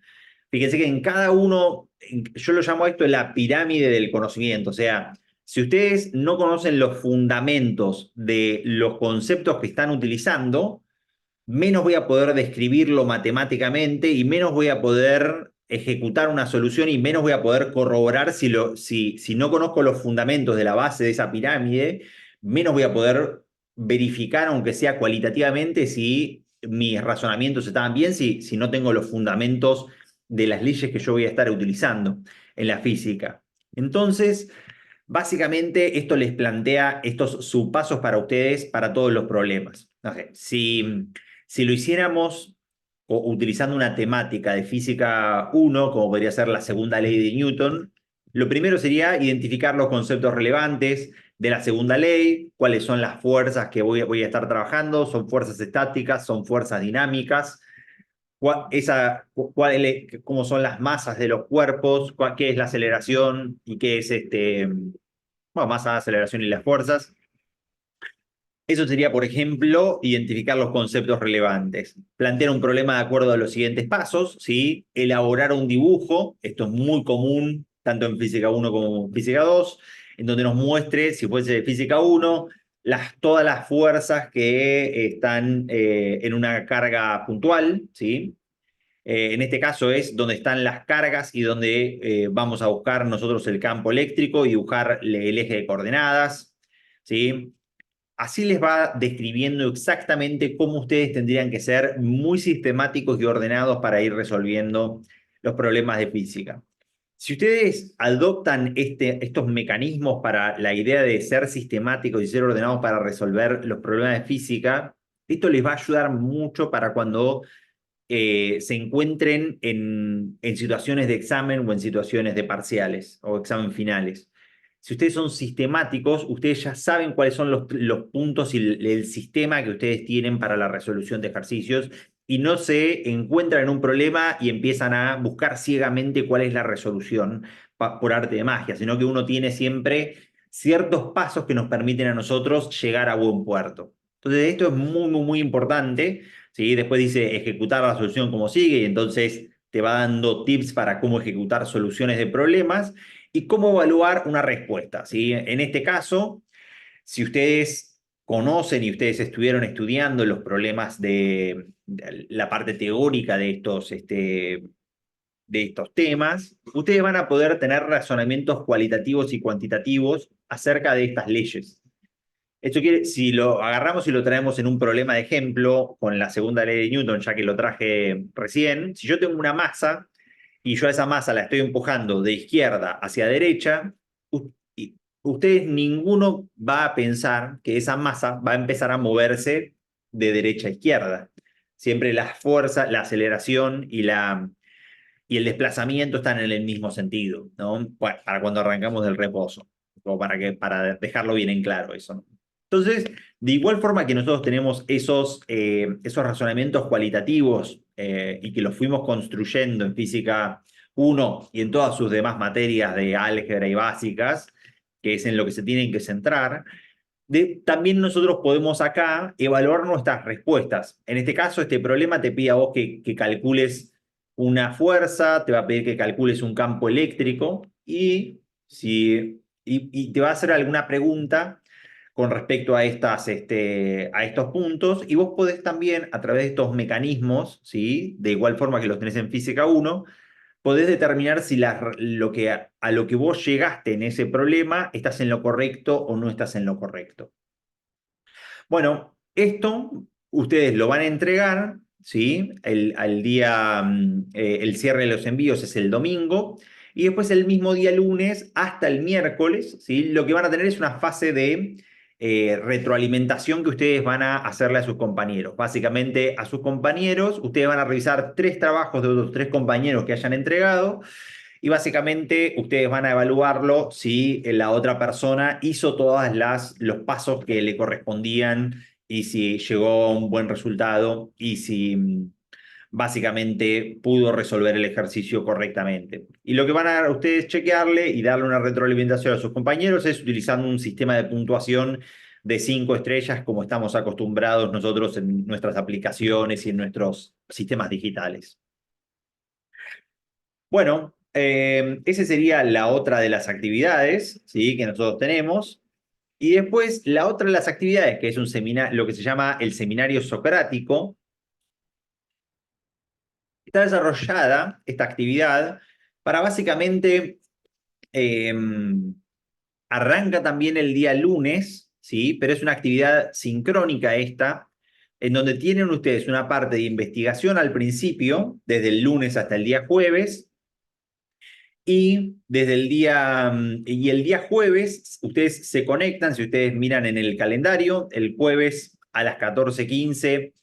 Fíjense que en cada uno, yo lo llamo a esto la pirámide del conocimiento, o sea, si ustedes no conocen los fundamentos de los conceptos que están utilizando, menos voy a poder describirlo matemáticamente y menos voy a poder ejecutar una solución y menos voy a poder corroborar si no conozco los fundamentos de la base de esa pirámide, menos voy a poder verificar, aunque sea cualitativamente, si mis razonamientos estaban bien, si no tengo los fundamentos de las leyes que yo voy a estar utilizando en la física. Entonces, básicamente esto les plantea estos subpasos para ustedes para todos los problemas. No sé, si lo hiciéramos utilizando una temática de física 1, como podría ser la segunda ley de Newton, lo primero sería identificar los conceptos relevantes de la segunda ley, cuáles son las fuerzas que voy a estar trabajando, son fuerzas estáticas, son fuerzas dinámicas, cómo son las masas de los cuerpos, qué es la aceleración y qué es masa, aceleración y las fuerzas. Eso sería, por ejemplo, identificar los conceptos relevantes, plantear un problema de acuerdo a los siguientes pasos, ¿sí? Elaborar un dibujo, esto es muy común tanto en física 1 como en física 2, en donde nos muestre, si fuese de física 1, todas las fuerzas que están en una carga puntual, ¿sí? En este caso es donde están las cargas y donde vamos a buscar nosotros el campo eléctrico y dibujar el eje de coordenadas, ¿sí? Así les va describiendo exactamente cómo ustedes tendrían que ser muy sistemáticos y ordenados para ir resolviendo los problemas de física. Si ustedes adoptan estos mecanismos para la idea de ser sistemáticos y ser ordenados para resolver los problemas de física, esto les va a ayudar mucho para cuando se encuentren en situaciones de examen o en situaciones de parciales o examen finales. Si ustedes son sistemáticos, ustedes ya saben cuáles son los puntos y el sistema que ustedes tienen para la resolución de ejercicios y no se encuentran en un problema y empiezan a buscar ciegamente cuál es la resolución por arte de magia, sino que uno tiene siempre ciertos pasos que nos permiten a nosotros llegar a buen puerto. Entonces, esto es muy, muy, muy importante, ¿sí? Después dice ejecutar la solución como sigue y entonces te va dando tips para cómo ejecutar soluciones de problemas y cómo evaluar una respuesta, ¿sí? En este caso, si ustedes conocen y ustedes estuvieron estudiando los problemas de la parte teórica de estos temas, ustedes van a poder tener razonamientos cualitativos y cuantitativos acerca de estas leyes. Esto quiere, si lo agarramos y lo traemos en un problema de ejemplo con la segunda ley de Newton, ya que lo traje recién, si yo tengo una masa y yo a esa masa la estoy empujando de izquierda hacia derecha, ustedes ninguno va a pensar que esa masa va a empezar a moverse de derecha a izquierda. Siempre las fuerzas, la aceleración y el desplazamiento están en el mismo sentido, ¿no? Bueno, para cuando arrancamos del reposo, o para dejarlo bien en claro eso, ¿no? Entonces, de igual forma que nosotros tenemos esos razonamientos cualitativos y que los fuimos construyendo en física 1 y en todas sus demás materias de álgebra y básicas, que es en lo que se tienen que centrar, también nosotros podemos acá evaluar nuestras respuestas. En este caso, este problema te pide a vos que calcules una fuerza, te va a pedir que calcules un campo eléctrico y te va a hacer alguna pregunta con respecto a estos puntos, y vos podés también, a través de estos mecanismos, ¿sí? De igual forma que los tenés en física 1, podés determinar si a lo que vos llegaste en ese problema estás en lo correcto o no estás en lo correcto. Bueno, esto ustedes lo van a entregar, ¿sí? El día, el cierre de los envíos es el domingo, y después el mismo día lunes hasta el miércoles, ¿sí? Lo que van a tener es una fase de retroalimentación que ustedes van a hacerle a sus compañeros. Básicamente, a sus compañeros, ustedes van a revisar 3 trabajos de otros 3 compañeros que hayan entregado, y básicamente ustedes van a evaluarlo si la otra persona hizo todos los pasos que le correspondían y si llegó a un buen resultado y si básicamente pudo resolver el ejercicio correctamente. Y lo que van a ustedes chequearle y darle una retroalimentación a sus compañeros es utilizando un sistema de puntuación de 5 estrellas como estamos acostumbrados nosotros en nuestras aplicaciones y en nuestros sistemas digitales. Bueno, esa sería la otra de las actividades, ¿sí? Que nosotros tenemos. Y después la otra de las actividades, que es un seminario, lo que se llama el seminario socrático, está desarrollada esta actividad para básicamente eh, arranca también el día lunes, ¿sí? Pero es una actividad sincrónica esta, en donde tienen ustedes una parte de investigación al principio, desde el lunes hasta el día jueves, y desde el día, y el día jueves, ustedes se conectan, si ustedes miran en el calendario, el jueves a las 14:15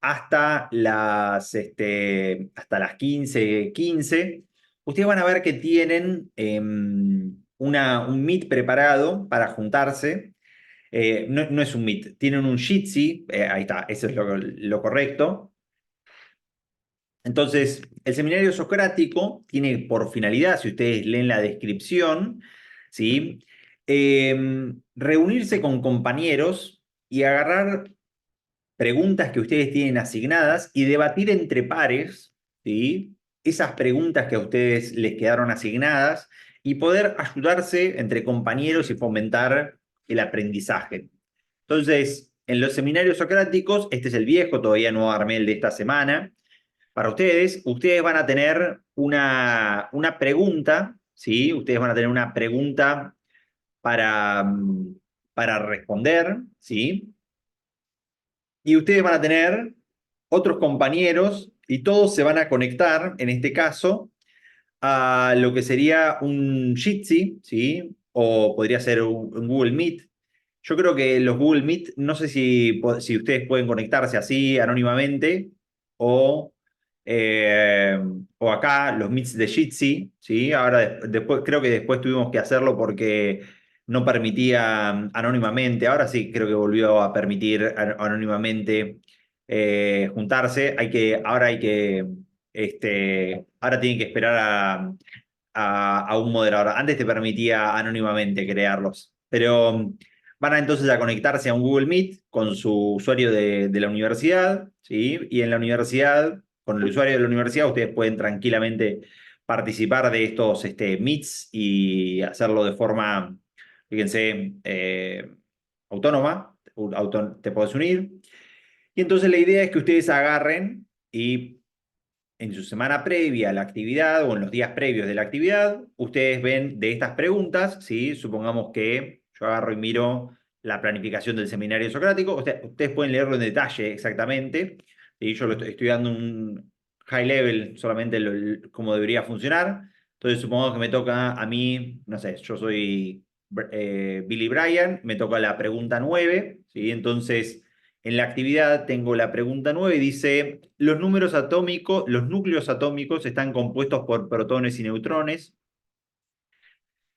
hasta las 15:15, ustedes van a ver que tienen un Meet preparado para juntarse. No es un Meet, tienen un Jitsi, ahí está, eso es lo correcto. Entonces, el seminario socrático tiene por finalidad, si ustedes leen la descripción, ¿sí? Reunirse con compañeros y agarrar preguntas que ustedes tienen asignadas y debatir entre pares, ¿sí? Esas preguntas que a ustedes les quedaron asignadas y poder ayudarse entre compañeros y fomentar el aprendizaje. Entonces, en los seminarios socráticos, este es el viejo, todavía no armé el de esta semana. Para ustedes van a tener una pregunta, ¿sí? Ustedes van a tener una pregunta para, para responder, ¿sí? Y ustedes van a tener otros compañeros y todos se van a conectar, en este caso, a lo que sería un Jitsi, ¿sí? O podría ser un Google Meet. Yo creo que los Google Meet, no sé si ustedes pueden conectarse así anónimamente o, eh, o acá los Meets de Jitsi, ¿sí? Ahora después, creo que después tuvimos que hacerlo porque no permitía anónimamente. Ahora sí creo que volvió a permitir anónimamente juntarse. Ahora tienen que esperar a un moderador. Antes te permitía anónimamente crearlos, pero van entonces a conectarse a un Google Meet con su usuario de la universidad, ¿sí? Y en la universidad, con el usuario de la universidad, ustedes pueden tranquilamente participar de estos meets y hacerlo de forma, fíjense, autónoma. Te puedes unir. Y entonces la idea es que ustedes agarren y en su semana previa a la actividad o en los días previos de la actividad, ustedes ven de estas preguntas, ¿sí? Supongamos que yo agarro y miro la planificación del seminario socrático, ustedes pueden leerlo en detalle exactamente, y yo lo estoy dando un high level solamente cómo debería funcionar. Entonces supongamos que me toca a mí, no sé, yo soy Billy Bryan, me toca la pregunta 9, ¿sí? Entonces en la actividad tengo la pregunta 9 y dice, los núcleos atómicos están compuestos por protones y neutrones.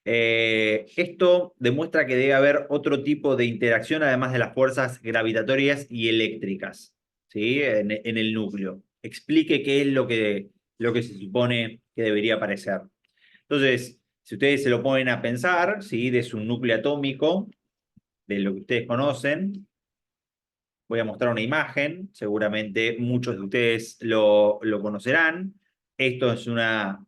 Esto demuestra que debe haber otro tipo de interacción además de las fuerzas gravitatorias y eléctricas, ¿sí? En el núcleo. Explique qué es lo que se supone que debería aparecer. Entonces, si ustedes se lo ponen a pensar, ¿sí? De su núcleo atómico, de lo que ustedes conocen, voy a mostrar una imagen, seguramente muchos de ustedes lo conocerán. Esto es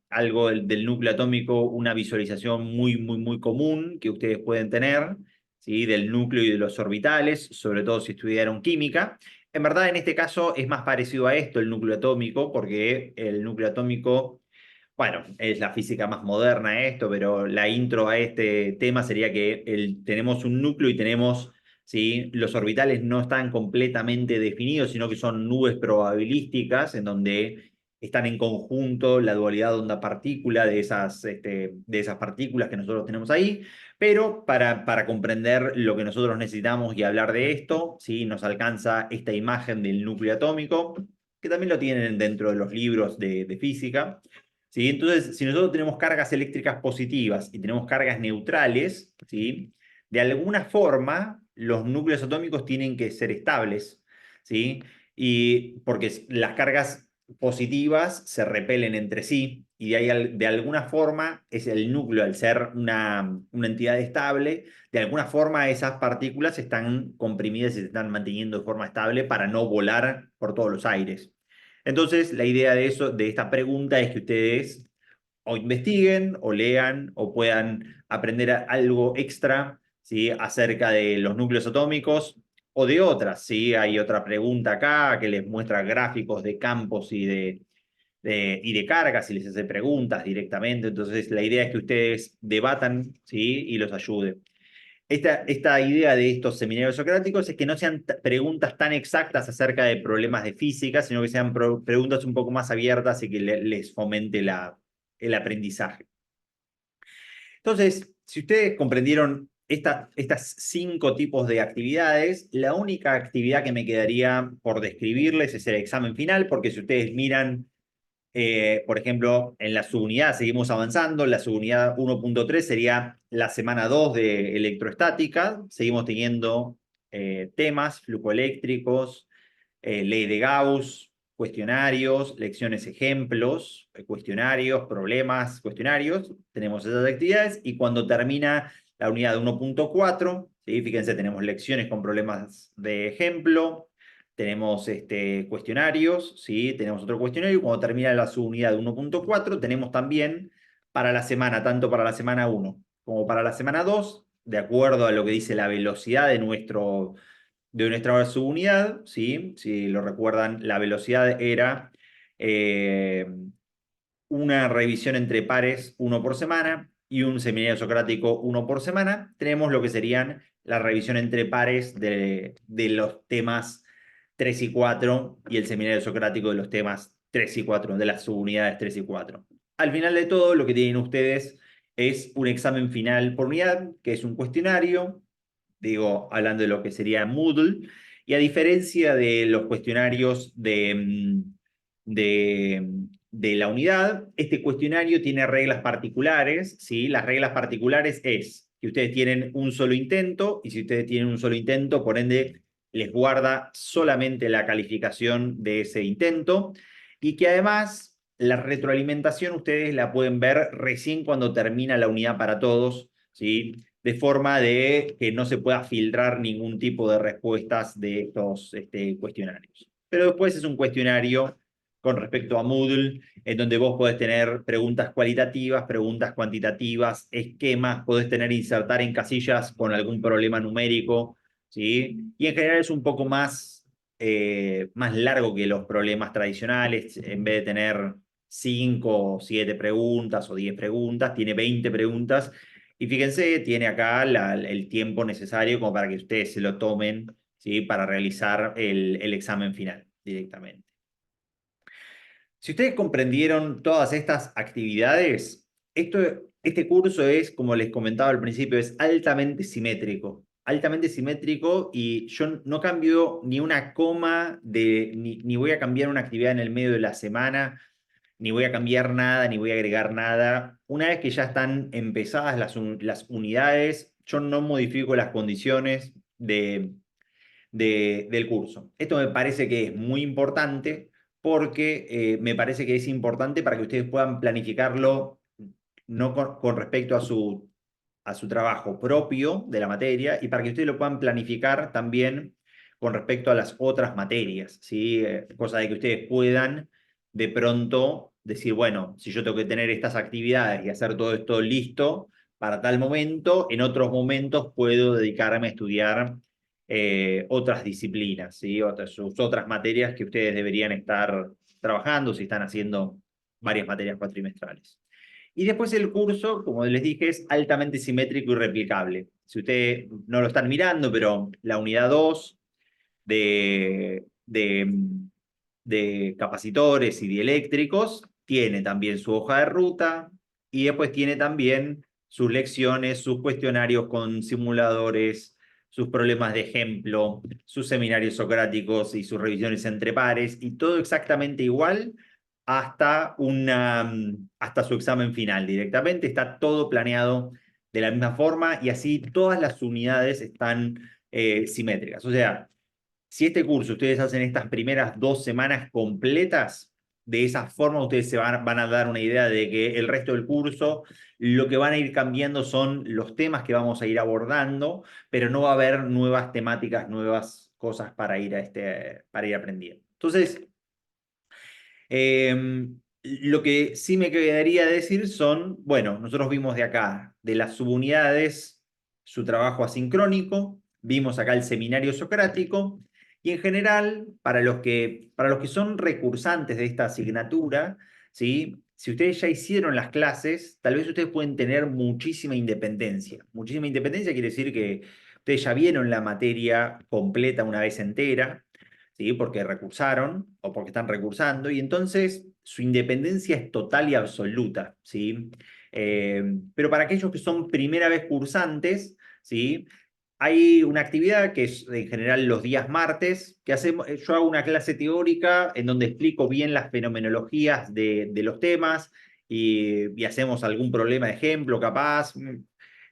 algo del núcleo atómico, una visualización muy, muy, muy común que ustedes pueden tener, ¿sí? Del núcleo y de los orbitales, sobre todo si estudiaron química. En verdad, en este caso es más parecido a esto, el núcleo atómico, porque el núcleo atómico, bueno, es la física más moderna esto, pero la intro a este tema sería que tenemos un núcleo y tenemos, ¿sí? Los orbitales no están completamente definidos, sino que son nubes probabilísticas en donde están en conjunto la dualidad onda-partícula de esas partículas que nosotros tenemos ahí. Pero para comprender lo que nosotros necesitamos y hablar de esto, ¿sí? Nos alcanza esta imagen del núcleo atómico, que también lo tienen dentro de los libros de física. ¿Sí? Entonces, si nosotros tenemos cargas eléctricas positivas y tenemos cargas neutrales, ¿sí? De alguna forma los núcleos atómicos tienen que ser estables, ¿sí? Y porque las cargas positivas se repelen entre sí y de ahí de alguna forma es el núcleo, al ser una entidad estable, de alguna forma esas partículas están comprimidas y se están manteniendo de forma estable para no volar por todos los aires. Entonces, la idea de eso, de esta pregunta, es que ustedes o investiguen, o lean, o puedan aprender algo extra, ¿sí? Acerca de los núcleos atómicos o de otras, ¿sí? Hay otra pregunta acá que les muestra gráficos de campos y de cargas y les hace preguntas directamente. Entonces, la idea es que ustedes debatan, ¿sí? Y los ayude. Esta idea de estos seminarios socráticos es que no sean preguntas tan exactas acerca de problemas de física, sino que sean preguntas un poco más abiertas y que les fomente el aprendizaje. Entonces, si ustedes comprendieron estas 5 tipos de actividades, la única actividad que me quedaría por describirles es el examen final, porque si ustedes miran, por ejemplo, en la subunidad seguimos avanzando, la subunidad 1.3 sería la semana 2 de electroestática, seguimos teniendo temas flujoeléctricos, ley de Gauss, cuestionarios, lecciones ejemplos, cuestionarios, problemas, cuestionarios, tenemos esas actividades y cuando termina la unidad de 1.4, ¿sí? Fíjense, tenemos lecciones con problemas de ejemplo, tenemos cuestionarios, ¿sí? Tenemos otro cuestionario y cuando termina la subunidad de 1.4 tenemos también para la semana, tanto para la semana 1 como para la semana 2, de acuerdo a lo que dice la velocidad de nuestra subunidad, ¿sí? Si lo recuerdan, la velocidad era eh, una revisión entre pares, uno por semana, y un seminario socrático, uno por semana. Tenemos lo que serían la revisión entre pares de los temas 3 y 4 y el seminario socrático de los temas 3 y 4, de las subunidades 3 y 4. Al final de todo, lo que tienen ustedes es un examen final por unidad, que es un cuestionario, digo, hablando de lo que sería Moodle, y a diferencia de los cuestionarios de la unidad, este cuestionario tiene reglas particulares, ¿sí? Las reglas particulares es que ustedes tienen un solo intento, y si ustedes tienen un solo intento, por ende, les guarda solamente la calificación de ese intento, y que además la retroalimentación ustedes la pueden ver recién cuando termina la unidad para todos, ¿sí? De forma de que no se pueda filtrar ningún tipo de respuestas de estos cuestionarios. Pero después es un cuestionario con respecto a Moodle, en donde vos podés tener preguntas cualitativas, preguntas cuantitativas, esquemas, podés tener insertar en casillas con algún problema numérico, ¿sí? Y en general es un poco más largo que los problemas tradicionales, en vez de tener 5 o 7 preguntas o 10 preguntas, tiene 20 preguntas y fíjense, tiene acá el tiempo necesario como para que ustedes se lo tomen, ¿sí? Para realizar el examen final directamente. Si ustedes comprendieron todas estas actividades, este curso es, como les comentaba al principio, es altamente simétrico y yo no cambio ni una coma, ni voy a cambiar una actividad en el medio de la semana, ni voy a cambiar nada, ni voy a agregar nada. Una vez que ya están empezadas las unidades, yo no modifico las condiciones del curso. Esto me parece que es muy importante porque me parece que es importante para que ustedes puedan planificarlo no con respecto a su trabajo propio de la materia y para que ustedes lo puedan planificar también con respecto a las otras materias, ¿sí? Cosa de que ustedes puedan de pronto decir, bueno, si yo tengo que tener estas actividades y hacer todo esto listo para tal momento, en otros momentos puedo dedicarme a estudiar otras disciplinas, ¿sí? Sus otras materias que ustedes deberían estar trabajando si están haciendo varias materias cuatrimestrales. Y después el curso, como les dije, es altamente simétrico y replicable. Si ustedes no lo están mirando, pero la unidad 2 de capacitores y dieléctricos tiene también su hoja de ruta y después tiene también sus lecciones, sus cuestionarios con simuladores, sus problemas de ejemplo, sus seminarios socráticos y sus revisiones entre pares, y todo exactamente igual hasta su examen final directamente. Está todo planeado de la misma forma y así todas las unidades están simétricas. O sea, si este curso ustedes hacen estas primeras 2 semanas completas, de esa forma ustedes van a dar una idea de que el resto del curso lo que van a ir cambiando son los temas que vamos a ir abordando, pero no va a haber nuevas temáticas, nuevas cosas para ir aprendiendo. Entonces, lo que sí me quedaría decir son, bueno, nosotros vimos de acá, de las subunidades, su trabajo asincrónico, vimos acá el seminario socrático, y en general, para los que son recursantes de esta asignatura, ¿sí? Si ustedes ya hicieron las clases, tal vez ustedes pueden tener muchísima independencia. Muchísima independencia quiere decir que ustedes ya vieron la materia completa una vez entera, ¿sí? Porque recursaron o porque están recursando, y entonces su independencia es total y absoluta, ¿sí? Pero para aquellos que son primera vez cursantes, ¿sí? Hay una actividad que es en general los días martes, que hacemos, yo hago una clase teórica en donde explico bien las fenomenologías de los temas y hacemos algún problema de ejemplo, capaz.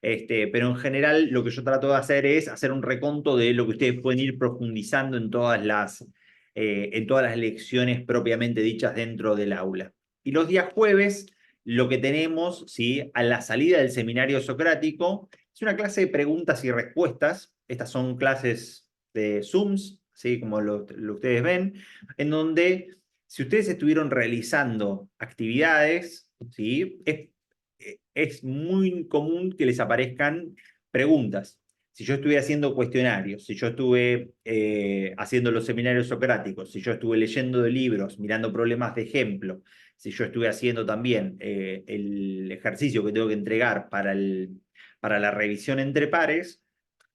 Pero en general lo que yo trato de hacer es hacer un reconto de lo que ustedes pueden ir profundizando en todas las lecciones propiamente dichas dentro del aula. Y los días jueves, lo que tenemos, ¿sí? A la salida del seminario socrático, es una clase de preguntas y respuestas. Estas son clases de Zooms, ¿sí? Como lo ustedes ven, en donde si ustedes estuvieron realizando actividades, ¿sí? Es muy común que les aparezcan preguntas. Si yo estuve haciendo cuestionarios, si yo estuve haciendo los seminarios socráticos, si yo estuve leyendo de libros, mirando problemas de ejemplo, si yo estuve haciendo también el ejercicio que tengo que entregar para la revisión entre pares,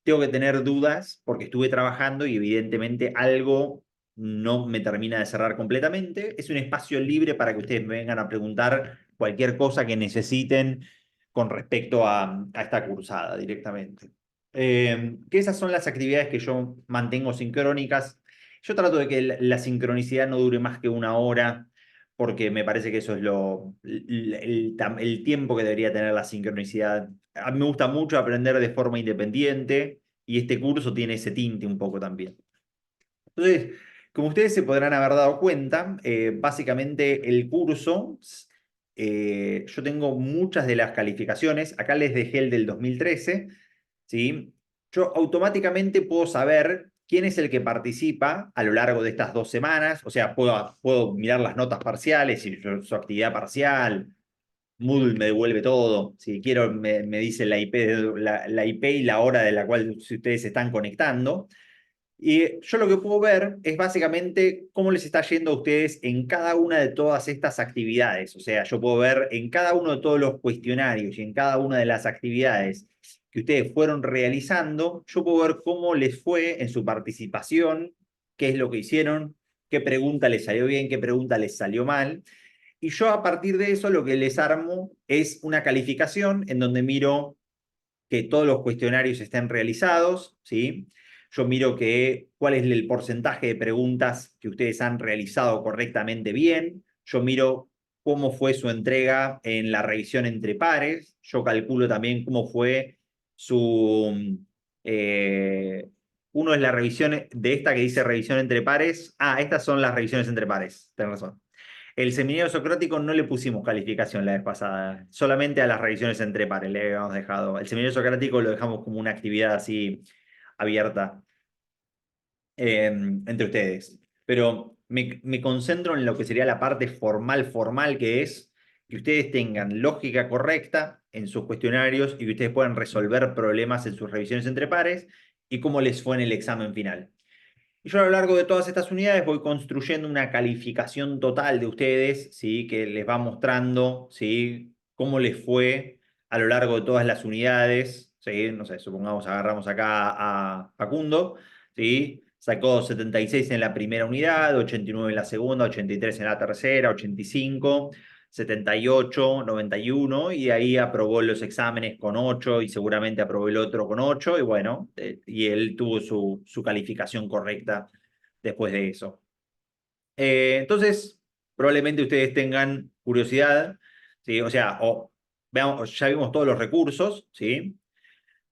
tengo que tener dudas porque estuve trabajando y evidentemente algo no me termina de cerrar completamente. Es un espacio libre para que ustedes me vengan a preguntar cualquier cosa que necesiten con respecto a esta cursada directamente. Que esas son las actividades que yo mantengo sincrónicas. Yo trato de que la sincronicidad no dure más que una hora, porque me parece que eso es el tiempo que debería tener la sincronicidad. A mí me gusta mucho aprender de forma independiente y este curso tiene ese tinte un poco también. Entonces, como ustedes se podrán haber dado cuenta, básicamente el curso, yo tengo muchas de las calificaciones, acá les dejé el del 2013, ¿sí? Yo automáticamente puedo saber quién es el que participa a lo largo de estas 2 semanas, o sea, puedo mirar las notas parciales y su actividad parcial. Moodle me devuelve todo. Si quiero, me dice la IP, la IP y la hora de la cual si ustedes se están conectando. Y yo lo que puedo ver es básicamente cómo les está yendo a ustedes en cada una de todas estas actividades. O sea, yo puedo ver en cada uno de todos los cuestionarios y en cada una de las actividades que ustedes fueron realizando, yo puedo ver cómo les fue en su participación, qué es lo que hicieron, qué pregunta les salió bien, qué pregunta les salió mal. Y yo a partir de eso lo que les armo es una calificación en donde miro que todos los cuestionarios estén realizados, ¿sí? Yo miro cuál es el porcentaje de preguntas que ustedes han realizado correctamente bien. Yo miro cómo fue su entrega en la revisión entre pares. Yo calculo también cómo fue su... eh, uno es la revisión de esta que dice revisión entre pares. Ah, estas son las revisiones entre pares. Tenés razón. El seminario socrático no le pusimos calificación la vez pasada, solamente a las revisiones entre pares le habíamos dejado. El seminario socrático lo dejamos como una actividad así abierta entre ustedes. Pero me concentro en lo que sería la parte formal, que es que ustedes tengan lógica correcta en sus cuestionarios y que ustedes puedan resolver problemas en sus revisiones entre pares y cómo les fue en el examen final. Y yo a lo largo de todas estas unidades voy construyendo una calificación total de ustedes, ¿sí? Que les va mostrando, ¿sí? Cómo les fue a lo largo de todas las unidades, ¿sí? No sé, supongamos agarramos acá a Facundo, ¿sí? Sacó 76 en la primera unidad, 89 en la segunda, 83 en la tercera, 85, 78, 91, y ahí aprobó los exámenes con 8 y seguramente aprobó el otro con 8 y bueno, y él tuvo su calificación correcta después de eso. Entonces, probablemente ustedes tengan curiosidad, ¿sí? O sea, veamos, ya vimos todos los recursos, ¿sí?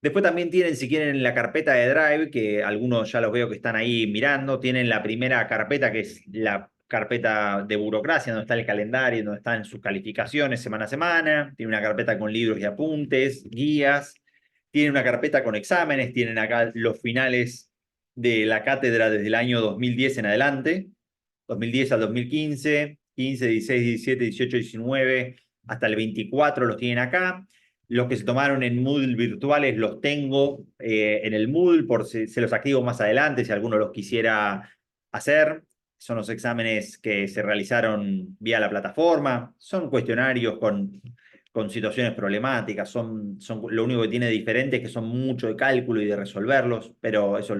Después también tienen, si quieren, la carpeta de Drive, que algunos ya los veo que están ahí mirando. Tienen la primera carpeta, que es la carpeta de burocracia, donde está el calendario, donde están sus calificaciones semana a semana, tiene una carpeta con libros y apuntes, guías, tiene una carpeta con exámenes, tienen acá los finales de la cátedra desde el año 2010 en adelante, 2010 al 2015, 15, 16, 17, 18, 19, hasta el 24 los tienen acá. Los que se tomaron en Moodle virtuales los tengo en el Moodle por si se los activo más adelante, si alguno los quisiera hacer. Son los exámenes que se realizaron vía la plataforma. Son cuestionarios con situaciones problemáticas. Lo único que tiene diferente es que son mucho de cálculo y de resolverlos, pero eso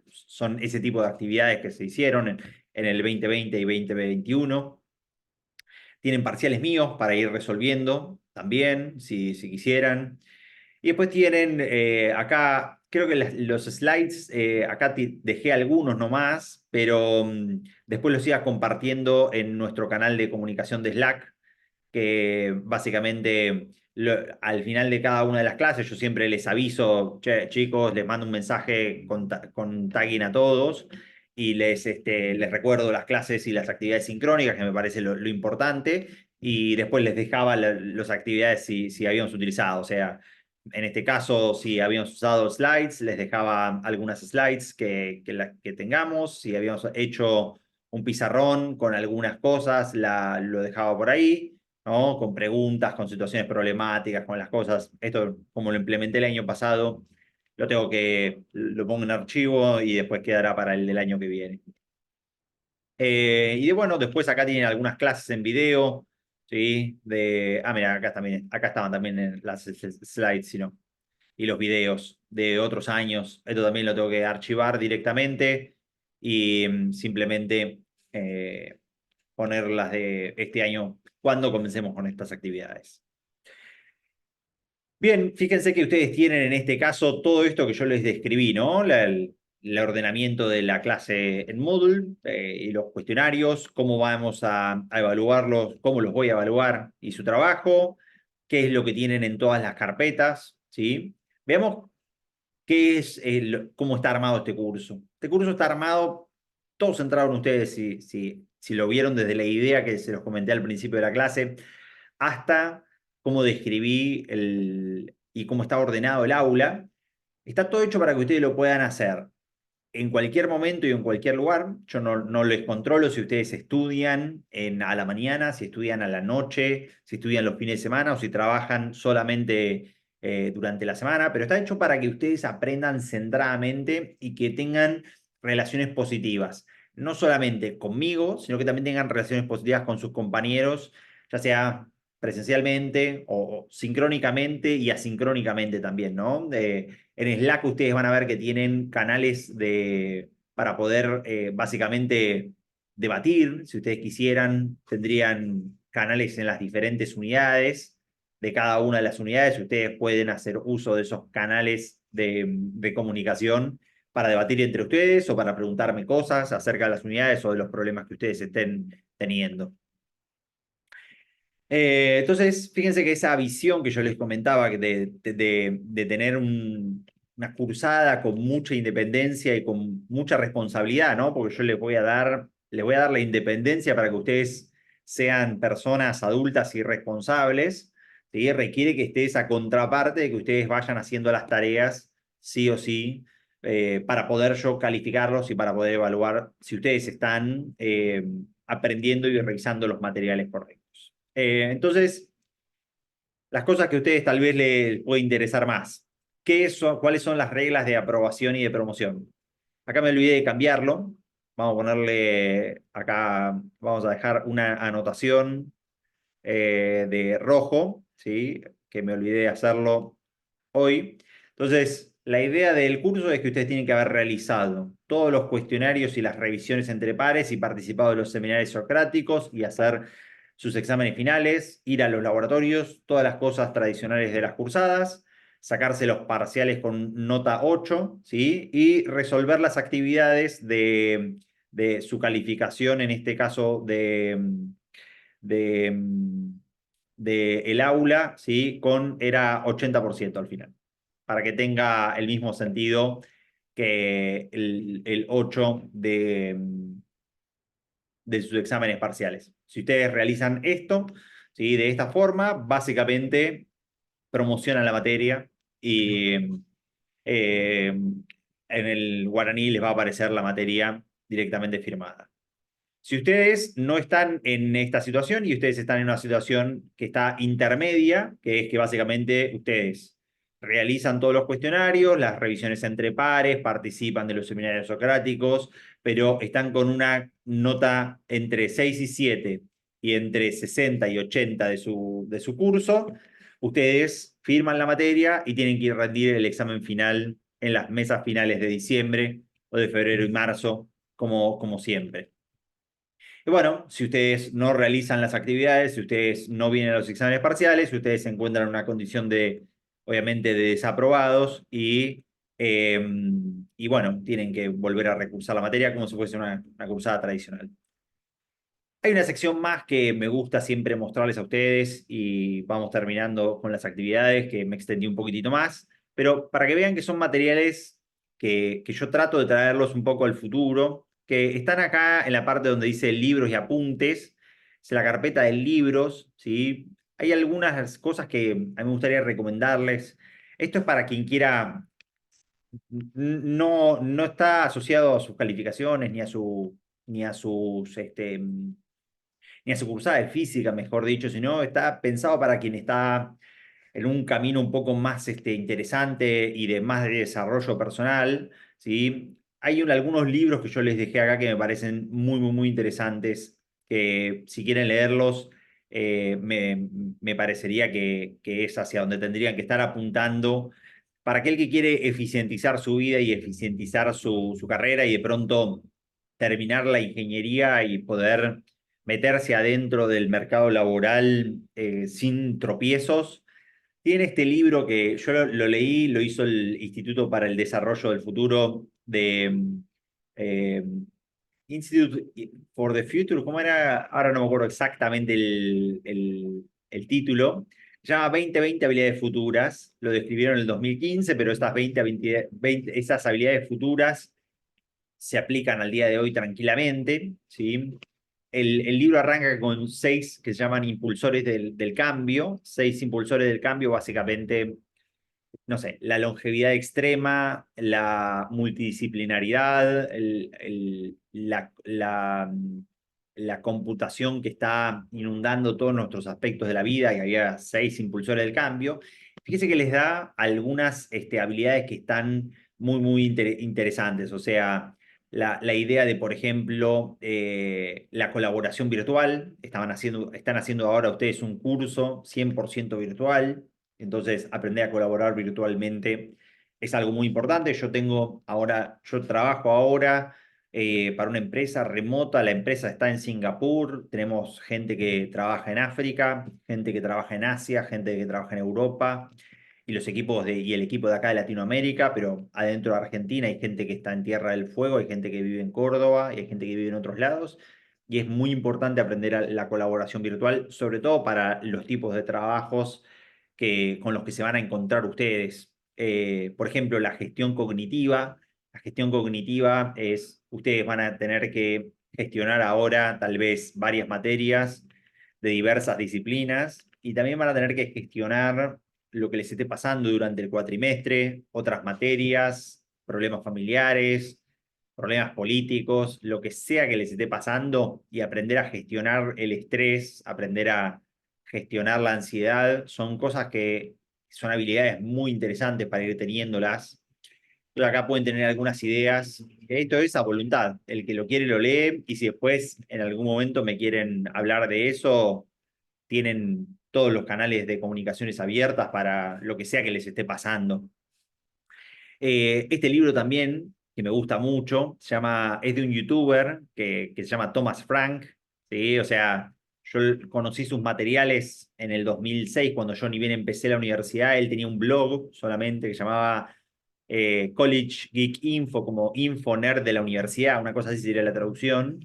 son ese tipo de actividades que se hicieron en el 2020 y 2021. Tienen parciales míos para ir resolviendo también, si quisieran. Y después tienen acá, creo que los slides, acá dejé algunos nomás, pero después los iba compartiendo en nuestro canal de comunicación de Slack, que básicamente al final de cada una de las clases yo siempre les aviso, che, chicos, les mando un mensaje con tagging a todos y les recuerdo las clases y las actividades sincrónicas, que me parece lo importante, y después les dejaba las actividades si habíamos utilizado, o sea, en este caso, si habíamos usado slides, les dejaba algunas slides que tengamos, si habíamos hecho un pizarrón con algunas cosas, lo dejaba por ahí, ¿no? Con preguntas, con situaciones problemáticas, con las cosas. Esto, como lo implementé el año pasado, lo pongo en archivo y después quedará para el del año que viene. Bueno, después acá tienen algunas clases en video, ¿sí? Mira, acá estaban también en las slides, si no, y los videos de otros años. Esto también lo tengo que archivar directamente y simplemente poner las de este año cuando comencemos con estas actividades. Bien, fíjense que ustedes tienen en este caso todo esto que yo les describí, ¿no? El ordenamiento de la clase en Moodle y los cuestionarios, cómo vamos a evaluarlos, cómo los voy a evaluar y su trabajo, qué es lo que tienen en todas las carpetas, ¿sí? Veamos cómo está armado este curso. Este curso está armado, todos entraron ustedes si lo vieron desde la idea que se los comenté al principio de la clase, hasta cómo describí y cómo está ordenado el aula. Está todo hecho para que ustedes lo puedan hacer en cualquier momento y en cualquier lugar. Yo no les controlo si ustedes estudian a la mañana, si estudian a la noche, si estudian los fines de semana o si trabajan solamente durante la semana, pero está hecho para que ustedes aprendan centradamente y que tengan relaciones positivas, no solamente conmigo, sino que también tengan relaciones positivas con sus compañeros, ya sea presencialmente o sincrónicamente y asincrónicamente también, ¿no? En Slack ustedes van a ver que tienen canales para poder básicamente debatir. Si ustedes quisieran, tendrían canales en las diferentes unidades de cada una de las unidades. Ustedes pueden hacer uso de esos canales de comunicación para debatir entre ustedes o para preguntarme cosas acerca de las unidades o de los problemas que ustedes estén teniendo. Entonces, fíjense que esa visión que yo les comentaba de tener una cursada con mucha independencia y con mucha responsabilidad, ¿no? Porque yo les voy a dar la independencia para que ustedes sean personas adultas y responsables, ¿sí? Requiere que esté esa contraparte de que ustedes vayan haciendo las tareas sí o sí, para poder yo calificarlos y para poder evaluar si ustedes están aprendiendo y revisando los materiales correctos. Entonces, las cosas que a ustedes tal vez les puede interesar más. ¿Cuáles son las reglas de aprobación y de promoción? Acá me olvidé de cambiarlo. Vamos a ponerle, acá vamos a dejar una anotación de rojo, ¿sí? Que me olvidé de hacerlo hoy. Entonces, la idea del curso es que ustedes tienen que haber realizado todos los cuestionarios y las revisiones entre pares y participado de los seminarios socráticos y hacer sus exámenes finales, ir a los laboratorios, todas las cosas tradicionales de las cursadas, sacarse los parciales con nota 8, ¿sí? Y resolver las actividades de su calificación, en este caso de, de el aula, ¿sí? Era 80% al final, para que tenga el mismo sentido que el 8 de sus exámenes parciales. Si ustedes realizan esto, ¿sí? De esta forma, básicamente promocionan la materia y en el guaraní les va a aparecer la materia directamente firmada. Si ustedes no están en esta situación y ustedes están en una situación que está intermedia, que es que básicamente ustedes realizan todos los cuestionarios, las revisiones entre pares, participan de los seminarios socráticos, pero están con una nota entre 6 y 7 y entre 60 y 80 de su curso, ustedes firman la materia y tienen que ir a rendir el examen final en las mesas finales de diciembre o de febrero y marzo, como siempre. Y bueno, si ustedes no realizan las actividades, si ustedes no vienen a los exámenes parciales, si ustedes se encuentran en una condición de, obviamente, de desaprobados eh, y bueno, tienen que volver a recursar la materia como si fuese una cursada tradicional. Hay una sección más que me gusta siempre mostrarles a ustedes y vamos terminando con las actividades que me extendí un poquitito más, pero para que vean que son materiales que yo trato de traerlos un poco al futuro, que están acá en la parte donde dice libros y apuntes, es la carpeta de libros, ¿sí? Hay algunas cosas que a mí me gustaría recomendarles. Esto es para quien quiera, no está asociado a sus calificaciones ni a sus ni a su cursada de física, mejor dicho, sino está pensado para quien está en un camino un poco más interesante y de más de desarrollo personal, ¿sí? Hay algunos libros que yo les dejé acá que me parecen muy, muy, muy interesantes, que si quieren leerlos, me parecería que es hacia donde tendrían que estar apuntando para aquel que quiere eficientizar su vida y eficientizar su carrera y de pronto terminar la ingeniería y poder meterse adentro del mercado laboral sin tropiezos. Tiene este libro que yo lo leí, lo hizo el Instituto para el Desarrollo del Futuro de eh, Institute for the Future, ¿cómo era? Ahora no me acuerdo exactamente el título. Se llama 2020 habilidades futuras. Lo describieron en el 2015, pero estas 20 esas habilidades futuras se aplican al día de hoy tranquilamente, ¿sí? El libro arranca con 6 que se llaman impulsores del cambio, 6 impulsores del cambio, básicamente, no sé, la longevidad extrema, la multidisciplinaridad, la computación que está inundando todos nuestros aspectos de la vida, y había 6 impulsores del cambio. Fíjese que les da algunas habilidades que están muy, muy interesantes, o sea, la idea de, por ejemplo, la colaboración virtual. Están haciendo ahora ustedes un curso 100% virtual, entonces aprender a colaborar virtualmente es algo muy importante. Yo trabajo ahora para una empresa remota, la empresa está en Singapur, tenemos gente que trabaja en África, gente que trabaja en Asia, gente que trabaja en Europa y el equipo de acá de Latinoamérica, pero adentro de Argentina hay gente que está en Tierra del Fuego, hay gente que vive en Córdoba y hay gente que vive en otros lados. Y es muy importante aprender la colaboración virtual, sobre todo para los tipos de trabajos con los que se van a encontrar ustedes. Por ejemplo, la gestión cognitiva. La gestión cognitiva ustedes van a tener que gestionar ahora tal vez varias materias de diversas disciplinas y también van a tener que gestionar lo que les esté pasando durante el cuatrimestre, otras materias, problemas familiares, problemas políticos, lo que sea que les esté pasando y aprender a gestionar el estrés, aprender a gestionar la ansiedad, son cosas que son habilidades muy interesantes para ir teniéndolas. Entonces acá pueden tener algunas ideas. Esto es a voluntad. El que lo quiere lo lee y si después en algún momento me quieren hablar de eso, tienen todos los canales de comunicaciones abiertas para lo que sea que les esté pasando. Este libro también, que me gusta mucho, es de un youtuber que se llama Thomas Frank, ¿sí? O sea, yo conocí sus materiales en el 2006, cuando yo ni bien empecé la universidad. Él tenía un blog solamente que se llamaba College Geek Info, como Info Nerd de la universidad, una cosa así sería la traducción.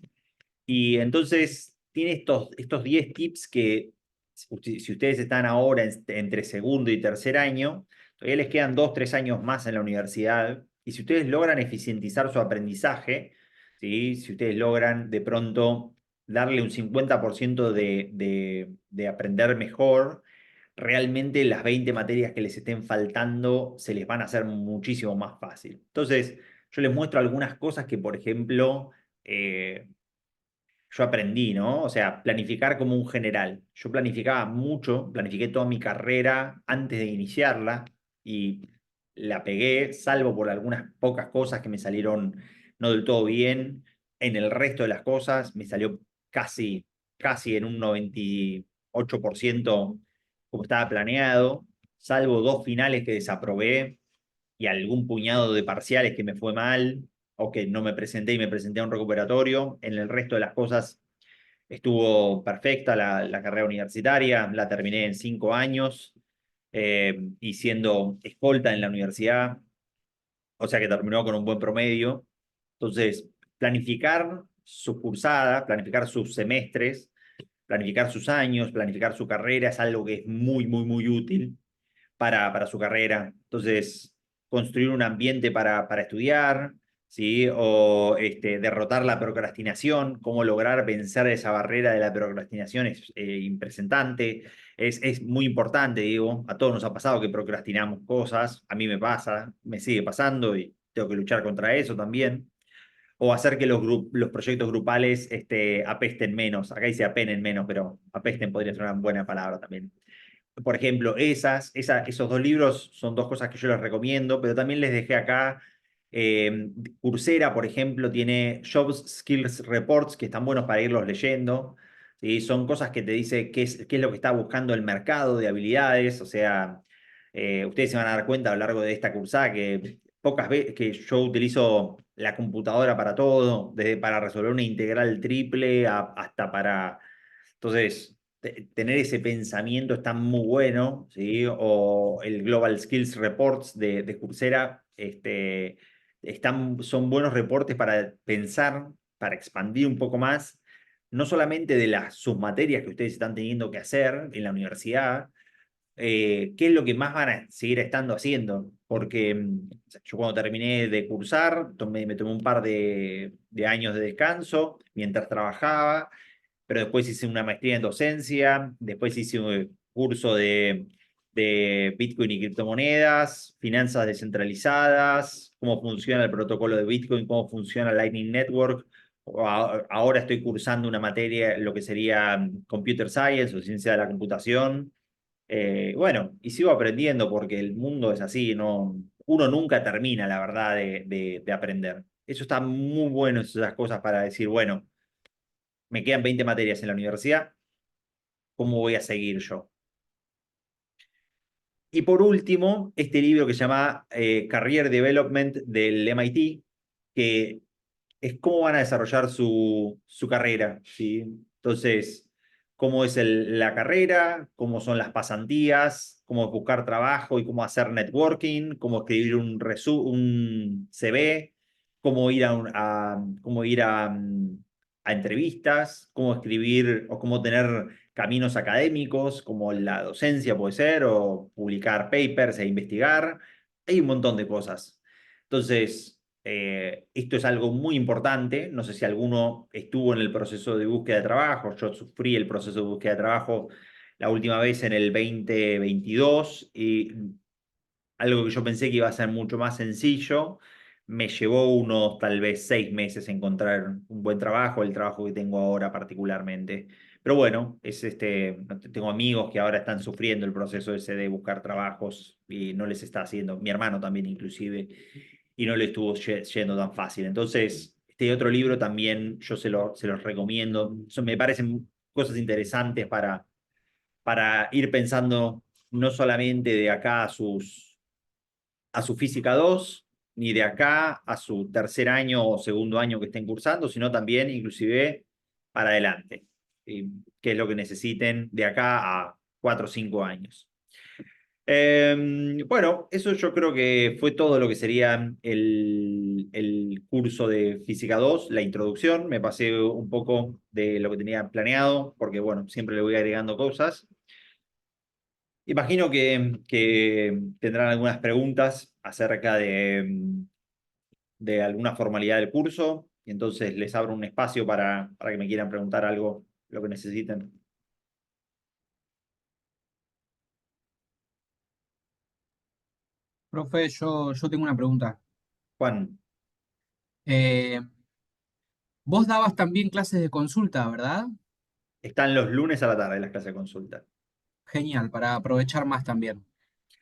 Y entonces tiene estos 10 tips que si ustedes están ahora entre segundo y tercer año, todavía les quedan 2, 3 años más en la universidad. Y si ustedes logran eficientizar su aprendizaje, ¿sí? Si ustedes logran de pronto darle un 50% de aprender mejor, realmente las 20 materias que les estén faltando se les van a hacer muchísimo más fácil. Entonces, yo les muestro algunas cosas que, por ejemplo, yo aprendí, ¿no? O sea, planificar como un general. Yo planificaba mucho, planifiqué toda mi carrera antes de iniciarla y la pegué, salvo por algunas pocas cosas que me salieron no del todo bien. En el resto de las cosas me salió casi en un 98% como estaba planeado, salvo dos finales que desaprobé y algún puñado de parciales que me fue mal o que no me presenté y me presenté a un recuperatorio. En el resto de las cosas estuvo perfecta la carrera universitaria, la terminé en 5 años y siendo escolta en la universidad, o sea que terminó con un buen promedio. Entonces, planificar sus cursadas, planificar sus semestres, planificar sus años, planificar su carrera es algo que es muy útil para su carrera. Entonces, construir un ambiente para estudiar, ¿sí? O derrotar la procrastinación, cómo lograr vencer esa barrera de la procrastinación es impresentante, es muy importante, digo, a todos nos ha pasado que procrastinamos cosas, a mí me pasa, me sigue pasando y tengo que luchar contra eso también. O hacer que los proyectos grupales apesten menos. Acá dice apenen menos, pero apesten podría ser una buena palabra también. Por ejemplo, esos dos libros son dos cosas que yo les recomiendo, pero también les dejé acá. Coursera, por ejemplo, tiene Jobs Skills Reports que están buenos para irlos leyendo. ¿Sí? Son cosas que te dice qué es lo que está buscando el mercado de habilidades. O sea, ustedes se van a dar cuenta a lo largo de esta cursada que pocas veces que yo utilizo la computadora para todo, desde para resolver una integral triple hasta para. Entonces, tener ese pensamiento está muy bueno, ¿sí? O el Global Skills Reports de Coursera, son buenos reportes para pensar, para expandir un poco más, no solamente de las submaterias que ustedes están teniendo que hacer en la universidad, qué es lo que más van a seguir estando haciendo. Porque yo cuando terminé de cursar, me tomé un par de años de descanso mientras trabajaba, pero después hice una maestría en docencia, después hice un curso de Bitcoin y criptomonedas, finanzas descentralizadas, cómo funciona el protocolo de Bitcoin, cómo funciona Lightning Network. Ahora estoy cursando una materia, lo que sería Computer Science o ciencia de la computación. Bueno, y sigo aprendiendo porque el mundo es así, no, uno nunca termina, la verdad, de aprender. Eso está muy bueno, esas cosas para decir, bueno, me quedan 20 materias en la universidad, ¿cómo voy a seguir yo? Y por último, este libro que se llama Career Development del MIT, que es cómo van a desarrollar su carrera, ¿sí? Entonces, cómo es la carrera, cómo son las pasantías, cómo buscar trabajo y cómo hacer networking, cómo escribir un CV, cómo ir a entrevistas, cómo escribir o cómo tener caminos académicos, como la docencia puede ser, o publicar papers e investigar. Hay un montón de cosas. Entonces, esto es algo muy importante. No sé si alguno estuvo en el proceso de búsqueda de trabajo. Yo sufrí el proceso de búsqueda de trabajo la última vez en el 2022 y algo que yo pensé que iba a ser mucho más sencillo. Me llevó unos tal vez 6 meses encontrar un buen trabajo, el trabajo que tengo ahora particularmente. Pero bueno, tengo amigos que ahora están sufriendo el proceso ese de buscar trabajos y no les está haciendo, mi hermano también inclusive, y no le estuvo yendo tan fácil. Entonces, este otro libro también yo se los recomiendo. Me parecen cosas interesantes para ir pensando no solamente de acá a su física 2 ni de acá a su tercer año o segundo año que estén cursando, sino también inclusive para adelante, que es lo que necesiten de acá a 4 o 5 años. Bueno, eso yo creo que fue todo lo que sería el curso de Física 2, la introducción. Me pasé un poco de lo que tenía planeado, porque bueno, siempre le voy agregando cosas. Imagino que tendrán algunas preguntas acerca de alguna formalidad del curso. y entonces les abro un espacio para que me quieran preguntar algo, lo que necesiten. Profe, yo tengo una pregunta. Juan, Eh, Vos dabas también clases de consulta, ¿verdad? están los lunes a la tarde las clases de consulta. Genial, para aprovechar más también,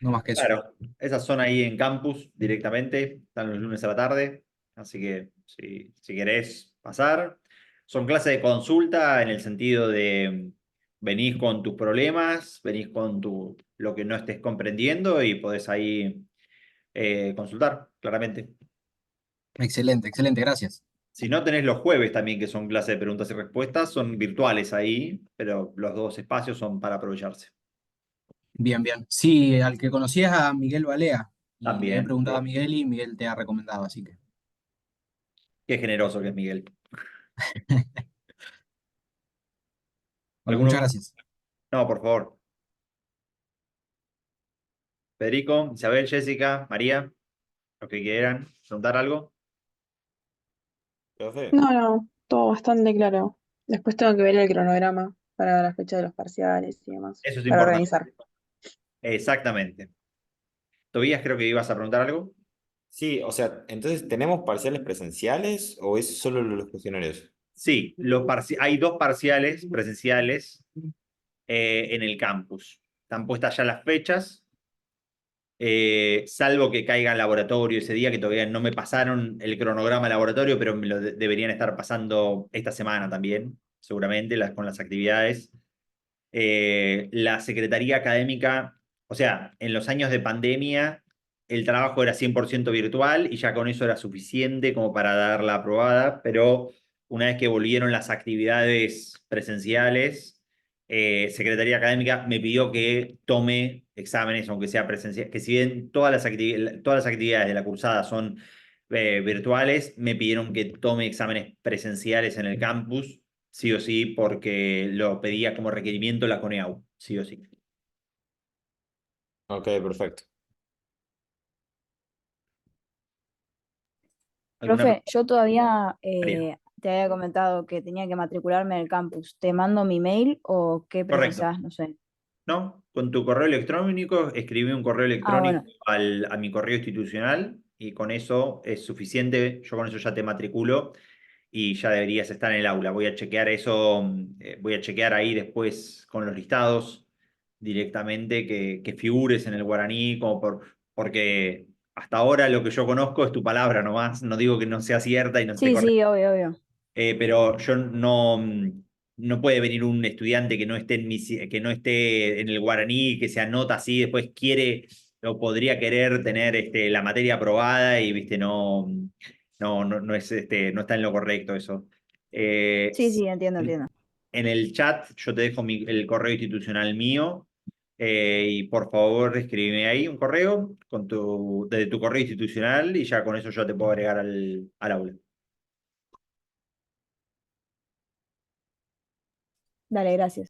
no más que eso. Claro, esas son ahí en campus directamente, están los lunes a la tarde, así que si querés pasar, son clases de consulta en el sentido de venís con tus problemas, venís con lo que no estés comprendiendo y podés ahí consultar, claramente. Excelente, excelente, gracias. Si no, tenés los jueves también, que son clases de preguntas y respuestas, son virtuales ahí, pero los dos espacios son para aprovecharse. Bien, bien. Sí, al que conocías a Miguel Balea y le he También, preguntado a sí. Miguel y Miguel te ha recomendado, así que. Qué generoso que es Miguel. Bueno, muchas ¿Alguno? gracias. No, por favor. Federico, Isabel, Jessica, María, los que quieran preguntar algo. Profe, No, no, todo bastante claro. Después tengo que ver el cronograma para la fecha de los parciales y demás, Eso es para importante. organizar. Exactamente. Tobías, creo que ibas a preguntar algo. sí, o sea, entonces, ¿tenemos parciales presenciales o es solo los cuestionarios? Sí, hay dos parciales presenciales en el campus. Están puestas ya las fechas, salvo que caiga en laboratorio ese día, que todavía no me pasaron el cronograma de laboratorio, pero me lo deberían estar pasando esta semana también, seguramente, con las actividades. La Secretaría Académica, o sea, en los años de pandemia, el trabajo era 100% virtual y ya con eso era suficiente como para dar la aprobada, pero una vez que volvieron las actividades presenciales, Secretaría Académica me pidió que tome exámenes, aunque sea presencial, que si bien todas las actividades de la cursada son virtuales, me pidieron que tome exámenes presenciales en el campus sí o sí, porque lo pedía como requerimiento la CONEAU, sí o sí. Ok, perfecto. ¿Alguna Profe, pregunta, yo todavía María? te había comentado que tenía que matricularme en el campus. ¿Te mando mi mail o qué Correcto. precisás? No sé. ¿No? Con tu correo electrónico, escribí un correo Ah, electrónico bueno, a mi correo institucional y con eso es suficiente. Yo con eso ya te matriculo y ya deberías estar en el aula. Voy a chequear eso, voy a chequear ahí después con los listados directamente que figures en el guaraní, porque hasta ahora lo que yo conozco es tu palabra nomás. No digo que no sea cierta y no esté sí, correcta. sí, obvio, obvio. Pero yo no, no puede venir un estudiante que no esté que no esté en el guaraní, que se anota así, después quiere o podría querer tener la materia aprobada y viste, no es no está en lo correcto eso. Eh, Sí, sí, entiendo, entiendo. en el chat yo te dejo el correo institucional mío. Y por favor escríbeme ahí un correo desde tu correo institucional y ya con eso yo te puedo agregar al aula. Dale, gracias.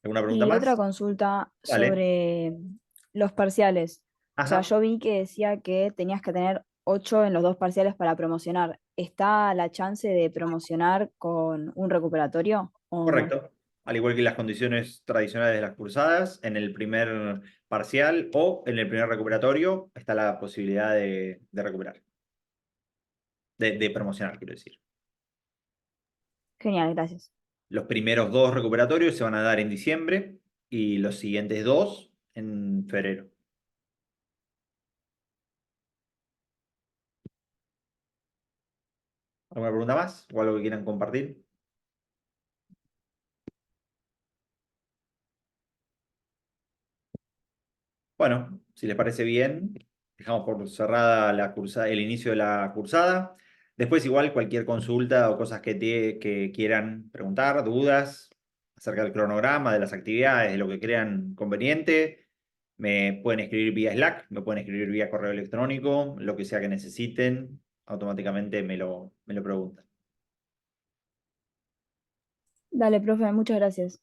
¿Alguna pregunta Y otra más? consulta Dale. sobre los parciales. O sea, Ajá, yo vi que decía que tenías que tener 8 en los dos parciales para promocionar. ¿Está la chance de promocionar con un recuperatorio o no? correcto. Al igual que las condiciones tradicionales de las cursadas, en el primer parcial o en el primer recuperatorio está la posibilidad de recuperar, de promocionar, quiero decir. Genial, gracias. Los primeros dos recuperatorios se van a dar en diciembre y los siguientes dos en febrero. ¿Alguna pregunta más o algo que quieran compartir? Bueno, si les parece bien, dejamos por cerrada el inicio de la cursada. Después, igual, cualquier consulta o cosas que quieran preguntar, dudas acerca del cronograma, de las actividades, de lo que crean conveniente, me pueden escribir vía Slack, me pueden escribir vía correo electrónico, lo que sea que necesiten, automáticamente me lo preguntan. Dale, profe, muchas gracias.